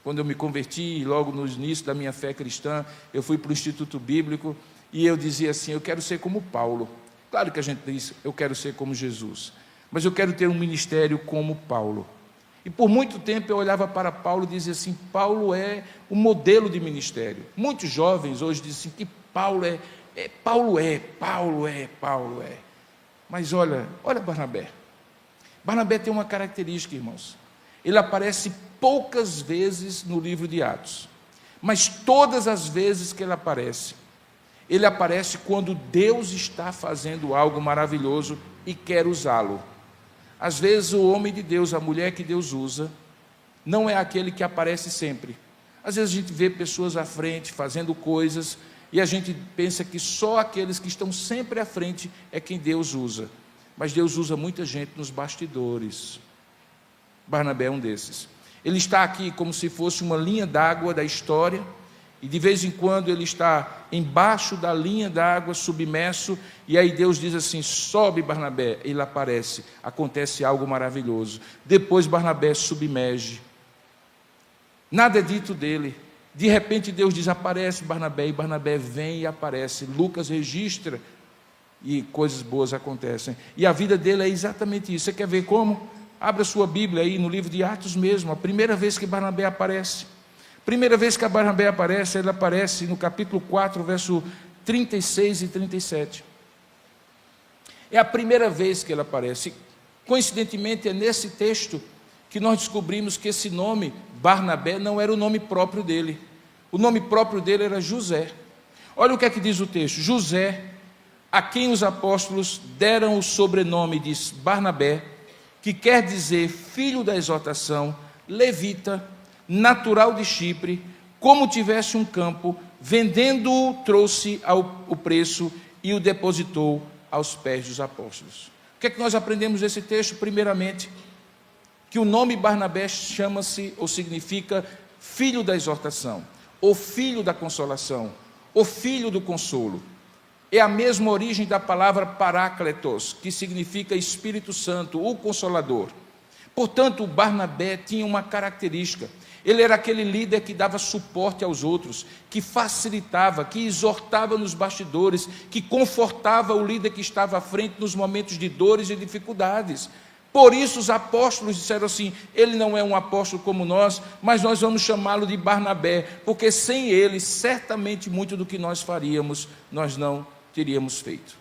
Quando eu me converti, logo no início da minha fé cristã, eu fui para o Instituto Bíblico e eu dizia assim: eu quero ser como Paulo. Claro que a gente diz, eu quero ser como Jesus, mas eu quero ter um ministério como Paulo. E por muito tempo eu olhava para Paulo e dizia assim: Paulo é o modelo de ministério. Muitos jovens hoje dizem que Paulo é. Mas olha Barnabé. Barnabé tem uma característica, irmãos. Ele aparece poucas vezes no livro de Atos, mas todas as vezes que ele aparece quando Deus está fazendo algo maravilhoso e quer usá-lo. Às vezes o homem de Deus, a mulher que Deus usa, não é aquele que aparece sempre. Às vezes a gente vê pessoas à frente fazendo coisas e a gente pensa que só aqueles que estão sempre à frente é quem Deus usa. Mas Deus usa muita gente nos bastidores. Barnabé é um desses. Ele está aqui como se fosse uma linha d'água da história, e de vez em quando ele está embaixo da linha d'água, submerso, e aí Deus diz assim: sobe Barnabé, ele aparece, acontece algo maravilhoso. Depois Barnabé submerge, nada é dito dele, de repente Deus diz: aparece Barnabé, e Barnabé vem e aparece. Lucas registra, e coisas boas acontecem, e a vida dele é exatamente isso. Você quer ver como? Abra sua Bíblia aí no livro de Atos mesmo, a primeira vez que Barnabé aparece. Primeira vez que Barnabé aparece, ele aparece no capítulo 4, verso 36 e 37. É a primeira vez que ele aparece. Coincidentemente, é nesse texto que nós descobrimos que esse nome, Barnabé, não era o nome próprio dele. O nome próprio dele era José. Olha o que é que diz o texto: José, a quem os apóstolos deram o sobrenome de Barnabé, que quer dizer filho da exortação, levita, natural de Chipre, como tivesse um campo, vendendo-o, trouxe o preço e o depositou aos pés dos apóstolos. O que é que nós aprendemos desse texto? Primeiramente, que o nome Barnabé chama-se, ou significa, filho da exortação, ou filho da consolação, ou filho do consolo. É a mesma origem da palavra Parácletos, que significa Espírito Santo, o Consolador. Portanto, Barnabé tinha uma característica: ele era aquele líder que dava suporte aos outros, que facilitava, que exortava nos bastidores, que confortava o líder que estava à frente nos momentos de dores e dificuldades. Por isso os apóstolos disseram assim: ele não é um apóstolo como nós, mas nós vamos chamá-lo de Barnabé, porque sem ele, certamente muito do que nós faríamos, nós não teríamos feito.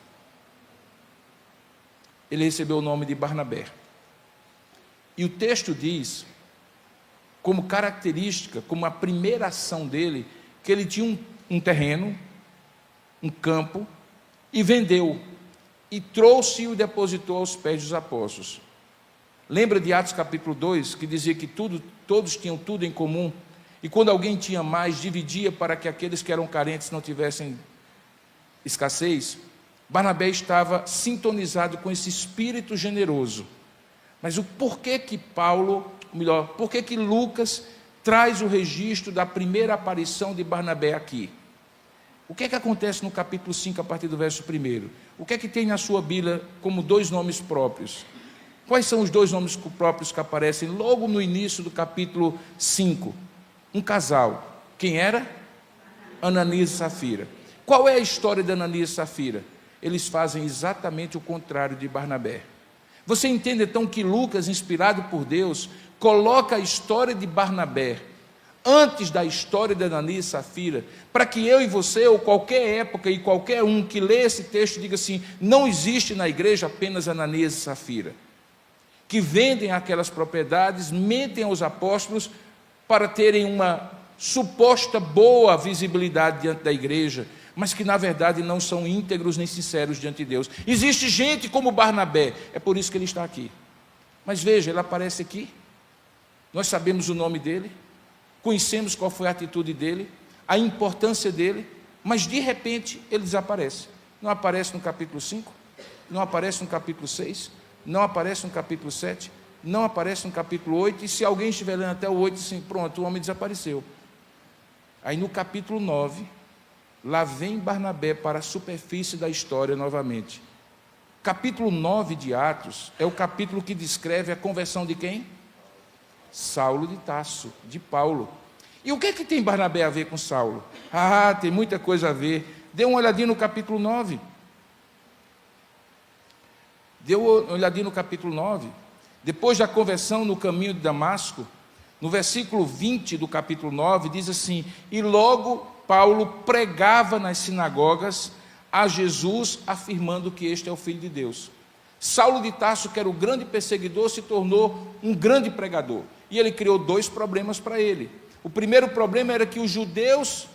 Ele recebeu o nome de Barnabé. E o texto diz, como característica, como a primeira ação dele, que ele tinha um terreno, um campo, e vendeu, e trouxe e o depositou aos pés dos apóstolos. Lembra de Atos capítulo 2, que dizia que todos tinham tudo em comum, e quando alguém tinha mais, dividia para que aqueles que eram carentes não tivessem escassez? Barnabé estava sintonizado com esse espírito generoso. Mas o porquê que porquê que Lucas traz o registro da primeira aparição de Barnabé aqui? O que é que acontece no capítulo 5, a partir do verso 1? O que é que tem na sua Bíblia como 2 nomes próprios? Quais são os 2 nomes próprios que aparecem logo no início do capítulo 5? Um casal. Quem era? Ananias e Safira. Qual é a história de Ananias e Safira? Eles fazem exatamente o contrário de Barnabé. Você entende então que Lucas, inspirado por Deus, coloca a história de Barnabé antes da história de Ananias e Safira, para que eu e você, ou qualquer época e qualquer um que lê esse texto, diga assim: não existe na igreja apenas Ananias e Safira, que vendem aquelas propriedades, mentem aos apóstolos para terem uma suposta boa visibilidade diante da igreja, mas que na verdade não são íntegros nem sinceros diante de Deus. Existe gente como Barnabé, é por isso que ele está aqui. Mas veja, ele aparece aqui, nós sabemos o nome dele, conhecemos qual foi a atitude dele, a importância dele, mas de repente ele desaparece. Não aparece no capítulo 5, não aparece no capítulo 6, não aparece no capítulo 7, não aparece no capítulo 8, e se alguém estiver lendo até o 8, assim, pronto, o homem desapareceu. Aí no capítulo 9, lá vem Barnabé para a superfície da história novamente. Capítulo 9 de Atos é o capítulo que descreve a conversão de quem? Saulo de Tarso, de Paulo. E o que é que tem Barnabé a ver com Saulo? Tem muita coisa a ver. Dê uma olhadinha no capítulo 9. Dê uma olhadinha no capítulo 9. Depois da conversão no caminho de Damasco, no versículo 20 do capítulo 9, diz assim: e logo Paulo pregava nas sinagogas a Jesus, afirmando que este é o Filho de Deus. Saulo de Tarso, que era o grande perseguidor, se tornou um grande pregador. E ele criou 2 problemas para ele. O primeiro problema era que os judeus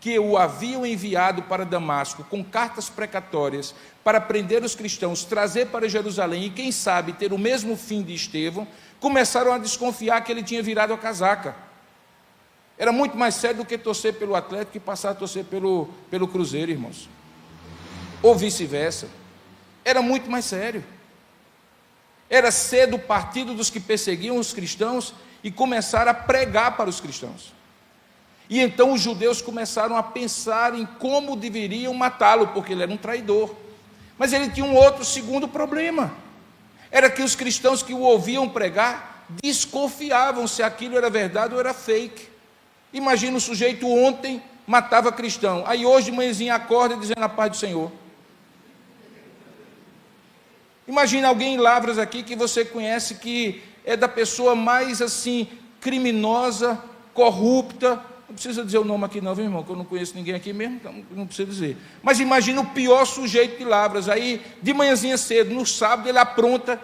que o haviam enviado para Damasco com cartas precatórias para prender os cristãos, trazer para Jerusalém e, quem sabe, ter o mesmo fim de Estevão, começaram a desconfiar que ele tinha virado a casaca. Era muito mais sério do que torcer pelo Atlético e passar a torcer pelo Cruzeiro, irmãos. Ou vice-versa. Era muito mais sério. Era ser do partido dos que perseguiam os cristãos e começar a pregar para os cristãos. E então os judeus começaram a pensar em como deveriam matá-lo, porque ele era um traidor. Mas ele tinha um outro segundo problema. Era que os cristãos que o ouviam pregar desconfiavam se aquilo era verdade ou era fake. Imagina o sujeito ontem matava cristão, aí hoje de manhãzinha acorda dizendo a paz do Senhor. Imagina alguém em Lavras aqui que você conhece que é da pessoa mais assim, criminosa, corrupta. Não precisa dizer o nome aqui não, viu, irmão, que eu não conheço ninguém aqui mesmo, então não precisa dizer. Mas imagina o pior sujeito de Lavras, aí de manhãzinha cedo, no sábado ele apronta,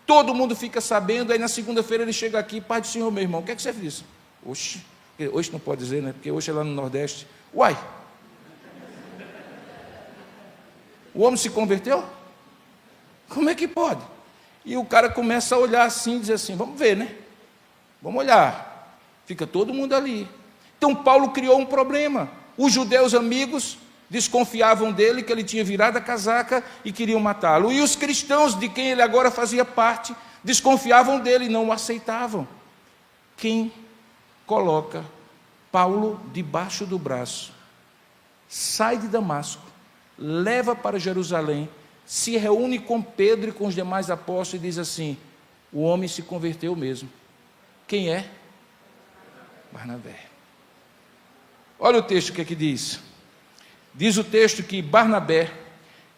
todo mundo fica sabendo, aí na segunda-feira ele chega aqui: paz do Senhor, meu irmão, o que é que você fez? Oxe, hoje não pode dizer, né, porque hoje é lá no Nordeste. Uai, o homem se converteu? Como é que pode? E o cara começa a olhar assim, dizer assim: vamos ver, né? Vamos olhar. Fica todo mundo ali. Então Paulo criou um problema. Os judeus amigos desconfiavam dele, que ele tinha virado a casaca e queriam matá-lo. E os cristãos, de quem ele agora fazia parte, desconfiavam dele e não o aceitavam. Quem coloca Paulo debaixo do braço, sai de Damasco, leva para Jerusalém, se reúne com Pedro e com os demais apóstolos e diz assim: o homem se converteu mesmo. Quem é? Barnabé. Olha o texto que diz. Diz o texto que Barnabé,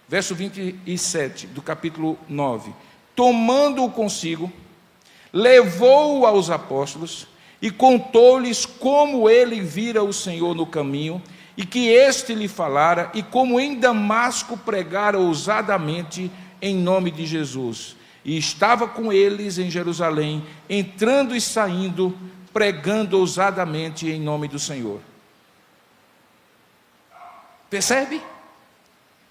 verso 27 do capítulo 9, tomando-o consigo, levou-o aos apóstolos e contou-lhes como ele vira o Senhor no caminho, e que este lhe falara, e como em Damasco pregara ousadamente em nome de Jesus. E estava com eles em Jerusalém, entrando e saindo, pregando ousadamente em nome do Senhor. Percebe?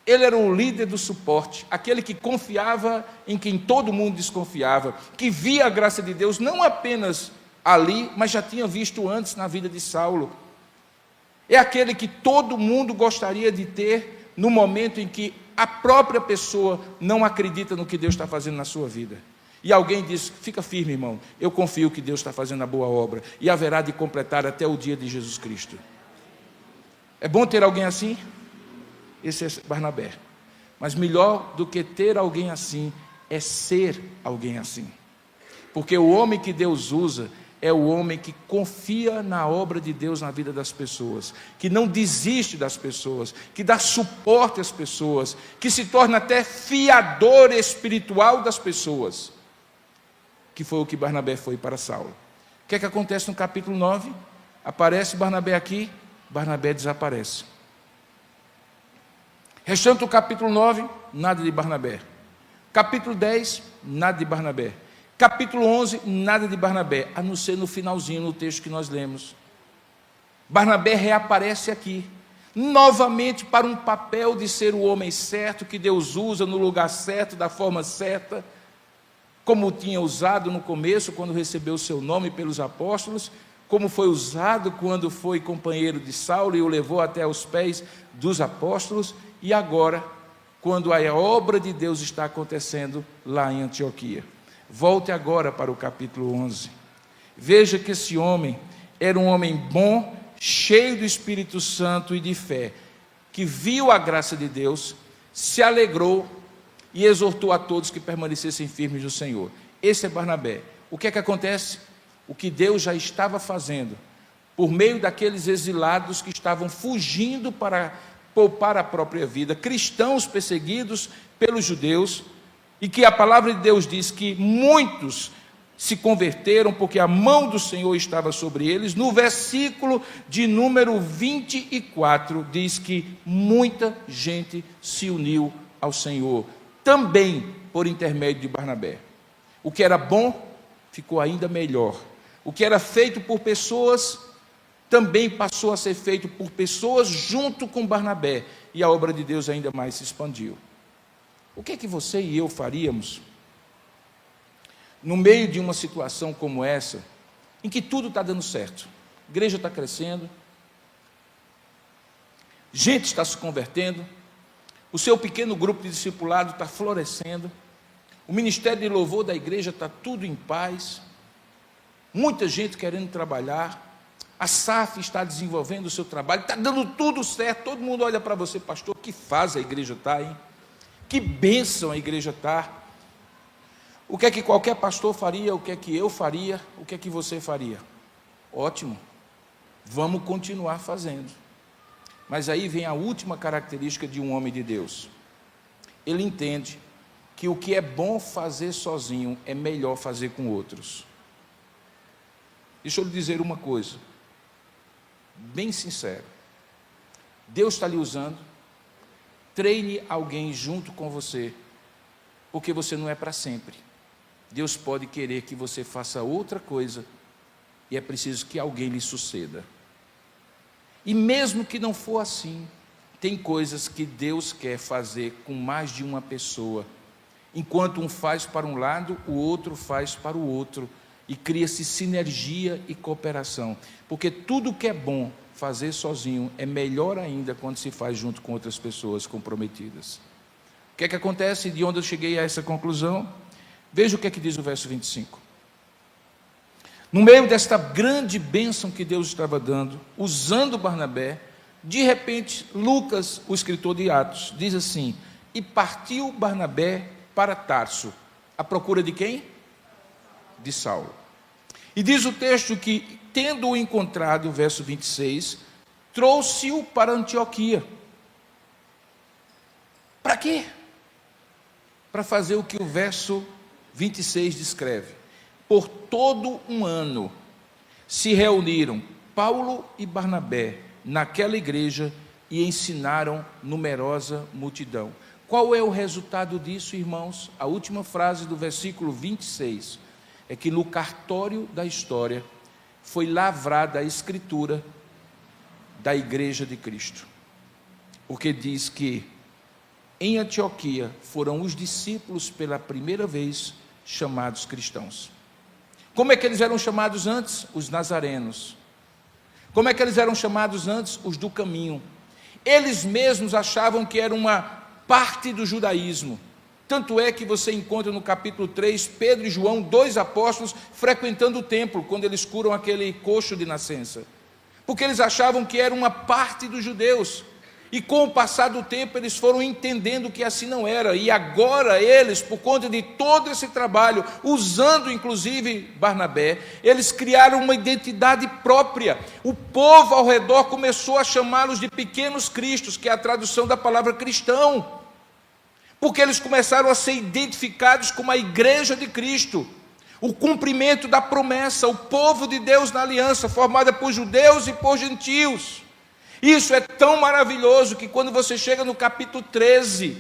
Ele era o líder do suporte, aquele que confiava em quem todo mundo desconfiava, que via a graça de Deus não apenas ali, mas já tinha visto antes na vida de Saulo. É aquele que todo mundo gostaria de ter no momento em que a própria pessoa não acredita no que Deus está fazendo na sua vida. E alguém diz: fica firme, irmão, eu confio que Deus está fazendo a boa obra e haverá de completar até o dia de Jesus Cristo. É bom ter alguém assim? Esse é Barnabé. Mas melhor do que ter alguém assim é ser alguém assim. Porque o homem que Deus usa é o homem que confia na obra de Deus na vida das pessoas, que não desiste das pessoas, que dá suporte às pessoas, que se torna até fiador espiritual das pessoas, que foi o que Barnabé foi para Saulo. O que é que acontece no capítulo 9? Aparece Barnabé aqui, Barnabé desaparece. Restante o capítulo 9, nada de Barnabé. Capítulo 10, nada de Barnabé. Capítulo 11, nada de Barnabé, a não ser no finalzinho, no texto que nós lemos. Barnabé reaparece aqui, novamente para um papel de ser o homem certo, que Deus usa no lugar certo, da forma certa, como tinha usado no começo, quando recebeu o seu nome pelos apóstolos, como foi usado quando foi companheiro de Saulo e o levou até os pés dos apóstolos, e agora, quando a obra de Deus está acontecendo lá em Antioquia. Volte agora para o capítulo 11. Veja que esse homem era um homem bom, cheio do Espírito Santo e de fé, que viu a graça de Deus, se alegrou e exortou a todos que permanecessem firmes no Senhor. Esse é Barnabé. O que é que acontece? O que Deus já estava fazendo, por meio daqueles exilados que estavam fugindo para poupar a própria vida, cristãos perseguidos pelos judeus, e que a palavra de Deus diz que muitos se converteram porque a mão do Senhor estava sobre eles. No versículo de número 24 diz que muita gente se uniu ao Senhor, também por intermédio de Barnabé. O que era bom ficou ainda melhor. O que era feito por pessoas também passou a ser feito por pessoas junto com Barnabé, e a obra de Deus ainda mais se expandiu. O que é que você e eu faríamos no meio de uma situação como essa, em que tudo está dando certo? A igreja está crescendo, gente está se convertendo, o seu pequeno grupo de discipulado está florescendo, o ministério de louvor da igreja está tudo em paz, muita gente querendo trabalhar, a SAF está desenvolvendo o seu trabalho, está dando tudo certo, todo mundo olha para você: pastor, que fase a igreja está, hein? Que bênção a igreja está. O que é que qualquer pastor faria? O que é que eu faria? O que é que você faria? Ótimo, vamos continuar fazendo. Mas aí vem a última característica de um homem de Deus. Ele entende que o que é bom fazer sozinho é melhor fazer com outros. Deixa eu lhe dizer uma coisa, bem sincero. Deus está lhe usando. Treine alguém junto com você, porque você não é para sempre. Deus pode querer que você faça outra coisa, e é preciso que alguém lhe suceda. E mesmo que não for assim, tem coisas que Deus quer fazer com mais de uma pessoa. Enquanto um faz para um lado, o outro faz para o outro, e cria-se sinergia e cooperação, porque tudo que é bom fazer sozinho é melhor ainda quando se faz junto com outras pessoas comprometidas. O que é que acontece? De onde eu cheguei a essa conclusão? Veja o que é que diz o verso 25. No meio desta grande bênção que Deus estava dando, usando Barnabé, de repente, Lucas, o escritor de Atos, diz assim: e partiu Barnabé para Tarso, à procura de quem? De Saulo. E diz o texto que, tendo-o encontrado, verso 26, trouxe-o para Antioquia. Para quê? Para fazer o que o verso 26 descreve: por todo um ano se reuniram Paulo e Barnabé naquela igreja e ensinaram numerosa multidão. Qual é o resultado disso, irmãos? A última frase do versículo 26 é que no cartório da história foi lavrada a escritura da igreja de Cristo, porque diz que em Antioquia foram os discípulos pela primeira vez chamados cristãos. Como é que eles eram chamados antes? Os nazarenos. Como é que eles eram chamados antes? Os do caminho. Eles mesmos achavam que era uma parte do judaísmo. Tanto é que você encontra no capítulo 3, Pedro e João, 2 apóstolos, frequentando o templo, quando eles curam aquele coxo de nascença. Porque eles achavam que era uma parte dos judeus. E com o passar do tempo, eles foram entendendo que assim não era. E agora eles, por conta de todo esse trabalho, usando inclusive Barnabé, eles criaram uma identidade própria. O povo ao redor começou a chamá-los de pequenos cristos, que é a tradução da palavra cristão. Porque eles começaram a ser identificados como a igreja de Cristo, o cumprimento da promessa, o povo de Deus na aliança, formada por judeus e por gentios. Isso é tão maravilhoso que quando você chega no capítulo 13,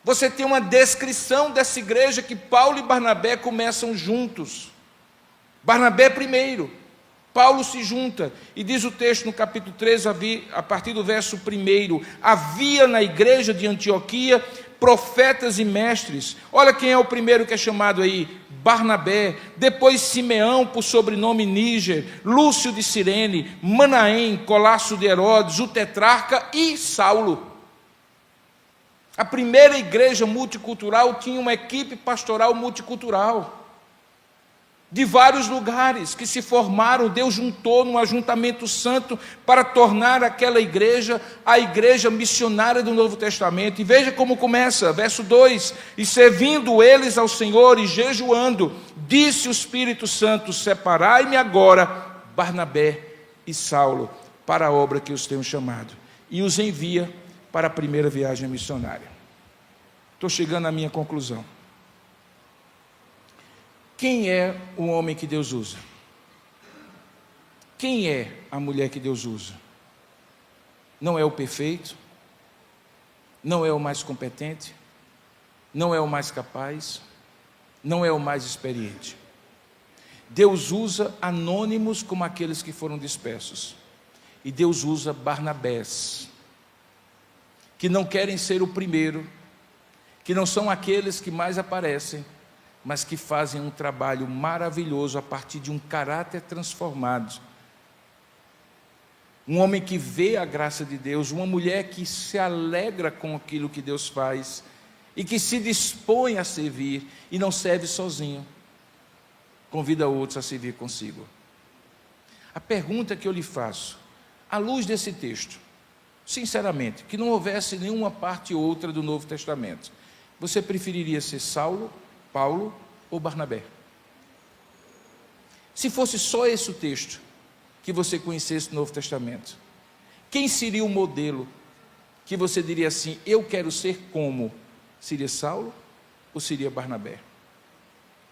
você tem uma descrição dessa igreja que Paulo e Barnabé começam juntos. Barnabé primeiro, Paulo se junta, e diz o texto no capítulo 13, a partir do verso 1, havia na igreja de Antioquia profetas e mestres. Olha quem é o primeiro que é chamado aí: Barnabé, depois Simeão, por sobrenome Níger, Lúcio de Cirene, Manaém, Colasso de Herodes, o tetrarca e Saulo. A primeira igreja multicultural tinha uma equipe pastoral multicultural, de vários lugares que se formaram. Deus juntou num ajuntamento santo para tornar aquela igreja a igreja missionária do Novo Testamento. E veja como começa, verso 2: e servindo eles ao Senhor e jejuando, disse o Espírito Santo: separai-me agora Barnabé e Saulo para a obra que os tenho chamado. E os envia para a primeira viagem missionária. Estou chegando à minha conclusão. Quem é o homem que Deus usa? Quem é a mulher que Deus usa? Não é o perfeito, não é o mais competente, não é o mais capaz, não é o mais experiente. Deus usa anônimos como aqueles que foram dispersos. E Deus usa Barnabés, que não querem ser o primeiro, que não são aqueles que mais aparecem, mas que fazem um trabalho maravilhoso a partir de um caráter transformado. Um homem que vê a graça de Deus, uma mulher que se alegra com aquilo que Deus faz e que se dispõe a servir e não serve sozinho, convida outros a servir consigo. A pergunta que eu lhe faço, à luz desse texto, sinceramente, que não houvesse nenhuma parte ou outra do Novo Testamento, você preferiria ser Saulo, Paulo ou Barnabé? Se fosse só esse o texto que você conhecesse no Novo Testamento, quem seria o modelo que você diria assim: eu quero ser como? Seria Saulo ou seria Barnabé?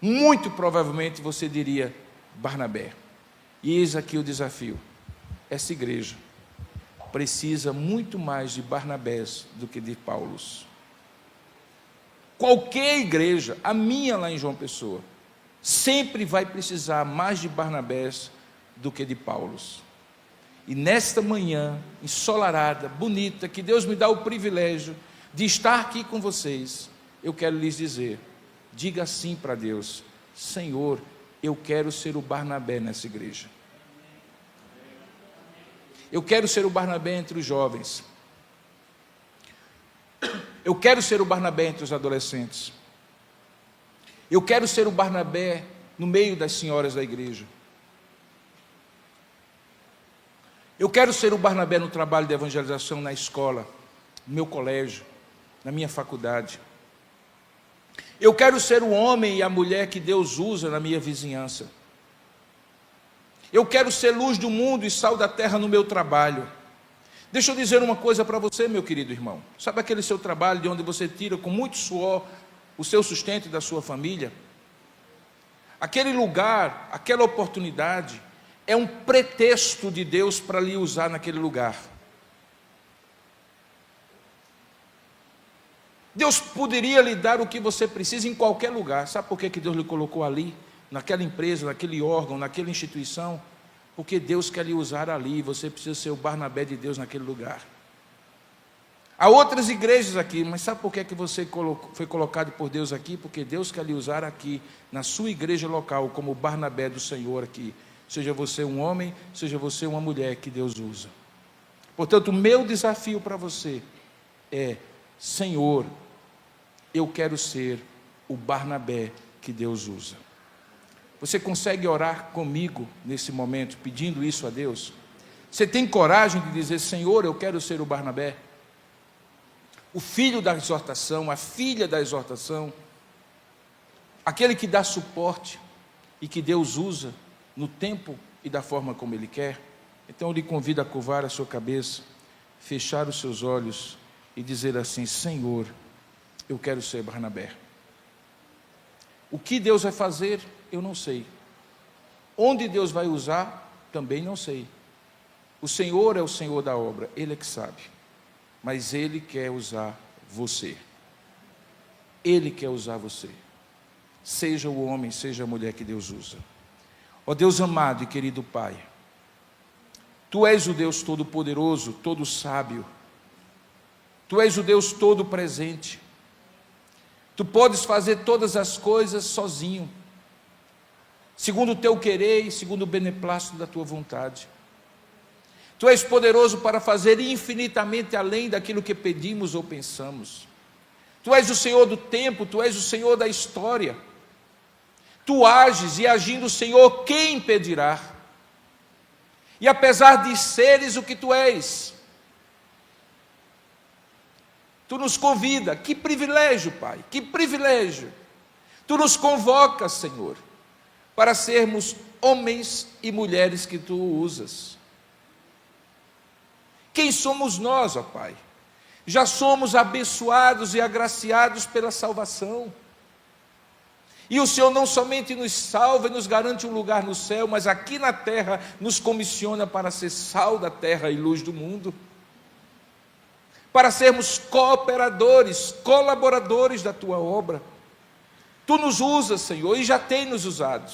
Muito provavelmente você diria Barnabé. E eis aqui o desafio: essa igreja precisa muito mais de Barnabés do que de Paulos. Qualquer igreja, a minha lá em João Pessoa, sempre vai precisar mais de Barnabés do que de Paulos. E nesta manhã ensolarada, bonita, que Deus me dá o privilégio de estar aqui com vocês, eu quero lhes dizer: diga sim para Deus: Senhor, eu quero ser o Barnabé nessa igreja. Eu quero ser o Barnabé entre os jovens. Eu quero ser o Barnabé entre os adolescentes. Eu quero ser o Barnabé no meio das senhoras da igreja. Eu quero ser o Barnabé no trabalho de evangelização na escola, no meu colégio, na minha faculdade. Eu quero ser o homem e a mulher que Deus usa na minha vizinhança. Eu quero ser luz do mundo e sal da terra no meu trabalho. Deixa eu dizer uma coisa para você, meu querido irmão. Sabe aquele seu trabalho de onde você tira com muito suor o seu sustento e da sua família? aquele lugar, aquela oportunidade, é um pretexto de Deus para lhe usar naquele lugar. Deus poderia lhe dar o que você precisa em qualquer lugar. Sabe por que Deus lhe colocou ali? Naquela empresa, naquele órgão, naquela instituição? Porque Deus quer lhe usar ali. Você precisa ser o Barnabé de Deus naquele lugar. Há outras igrejas aqui, mas sabe por que você foi colocado por Deus aqui? Porque Deus quer lhe usar aqui, na sua igreja local, como Barnabé do Senhor aqui. Seja você um homem, seja você uma mulher que Deus usa. Portanto, o meu desafio para você é: Senhor, eu quero ser o Barnabé que Deus usa. Você consegue orar comigo nesse momento, pedindo isso a Deus? Você tem coragem de dizer: Senhor, eu quero ser o Barnabé? O filho da exortação, a filha da exortação, aquele que dá suporte e que Deus usa no tempo e da forma como Ele quer. Então eu lhe convido a curvar a sua cabeça, fechar os seus olhos e dizer assim: Senhor, eu quero ser Barnabé. O que Deus vai fazer, eu não sei. Onde Deus vai usar, também não sei. O Senhor é o Senhor da obra, Ele é que sabe. Mas Ele quer usar você. Ele quer usar você. Seja o homem, seja a mulher que Deus usa. Ó Deus amado e querido Pai, Tu és o Deus todo-poderoso, todo-sábio. Tu és o Deus todo-presente. Tu podes fazer todas as coisas sozinho, segundo o Teu querer e segundo o beneplácito da Tua vontade. Tu és poderoso para fazer infinitamente além daquilo que pedimos ou pensamos. Tu és o Senhor do tempo, Tu és o Senhor da história. Tu ages, e agindo o Senhor, quem impedirá? E apesar de seres o que Tu és, Tu nos convida. Que privilégio, Pai, que privilégio. Tu nos convocas, Senhor, para sermos homens e mulheres que Tu usas. Quem somos nós, ó Pai? Já somos abençoados e agraciados pela salvação. E o Senhor não somente nos salva e nos garante um lugar no céu, mas aqui na terra nos comissiona para ser sal da terra e luz do mundo. Para sermos cooperadores, colaboradores da Tua obra. Tu nos usas, Senhor, e já tem nos usado.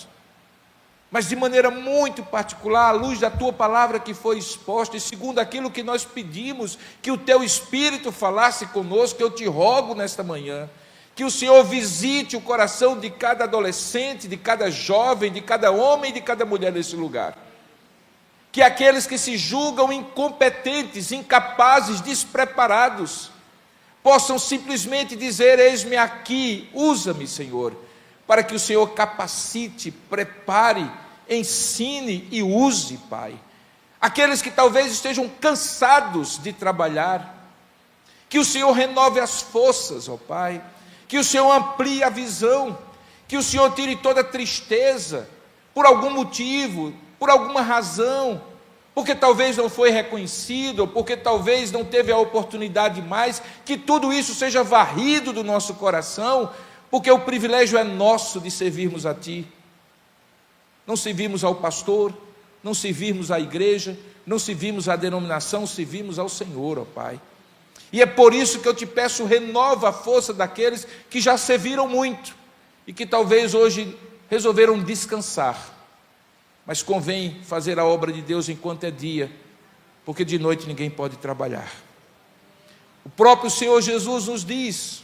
Mas de maneira muito particular, à luz da Tua palavra que foi exposta, e segundo aquilo que nós pedimos, que o Teu Espírito falasse conosco, eu te rogo nesta manhã, que o Senhor visite o coração de cada adolescente, de cada jovem, de cada homem e de cada mulher nesse lugar. Que aqueles que se julgam incompetentes, incapazes, despreparados, possam simplesmente dizer: eis-me aqui, usa-me, Senhor, para que o Senhor capacite, prepare, ensine e use, Pai. Aqueles que talvez estejam cansados de trabalhar, que o Senhor renove as forças, ó Pai, que o Senhor amplie a visão, que o Senhor tire toda tristeza, por algum motivo, por alguma razão, porque talvez não foi reconhecido, ou porque talvez não teve a oportunidade mais, que tudo isso seja varrido do nosso coração, porque o privilégio é nosso de servirmos a Ti. Não servirmos ao pastor, não servirmos à igreja, não servirmos à denominação, servirmos ao Senhor, ó Pai. E é por isso que eu te peço: renova a força daqueles que já serviram muito, e que talvez hoje resolveram descansar. Mas convém fazer a obra de Deus enquanto é dia, porque de noite ninguém pode trabalhar. O próprio Senhor Jesus nos diz: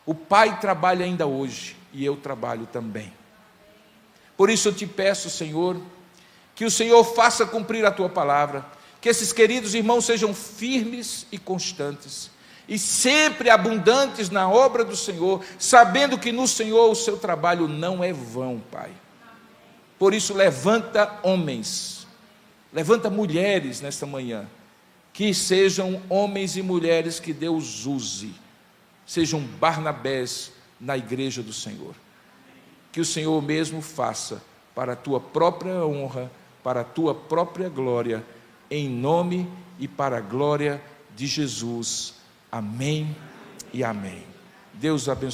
o Pai trabalha ainda hoje, e eu trabalho também. Por isso eu te peço, Senhor, que o Senhor faça cumprir a Tua palavra, que esses queridos irmãos sejam firmes e constantes, e sempre abundantes na obra do Senhor, sabendo que no Senhor o seu trabalho não é vão, Pai. Por isso levanta homens, levanta mulheres nesta manhã, que sejam homens e mulheres que Deus use, sejam Barnabés na igreja do Senhor. Que o Senhor mesmo faça para a Tua própria honra, para a Tua própria glória, em nome e para a glória de Jesus. Amém e amém. Deus abençoe.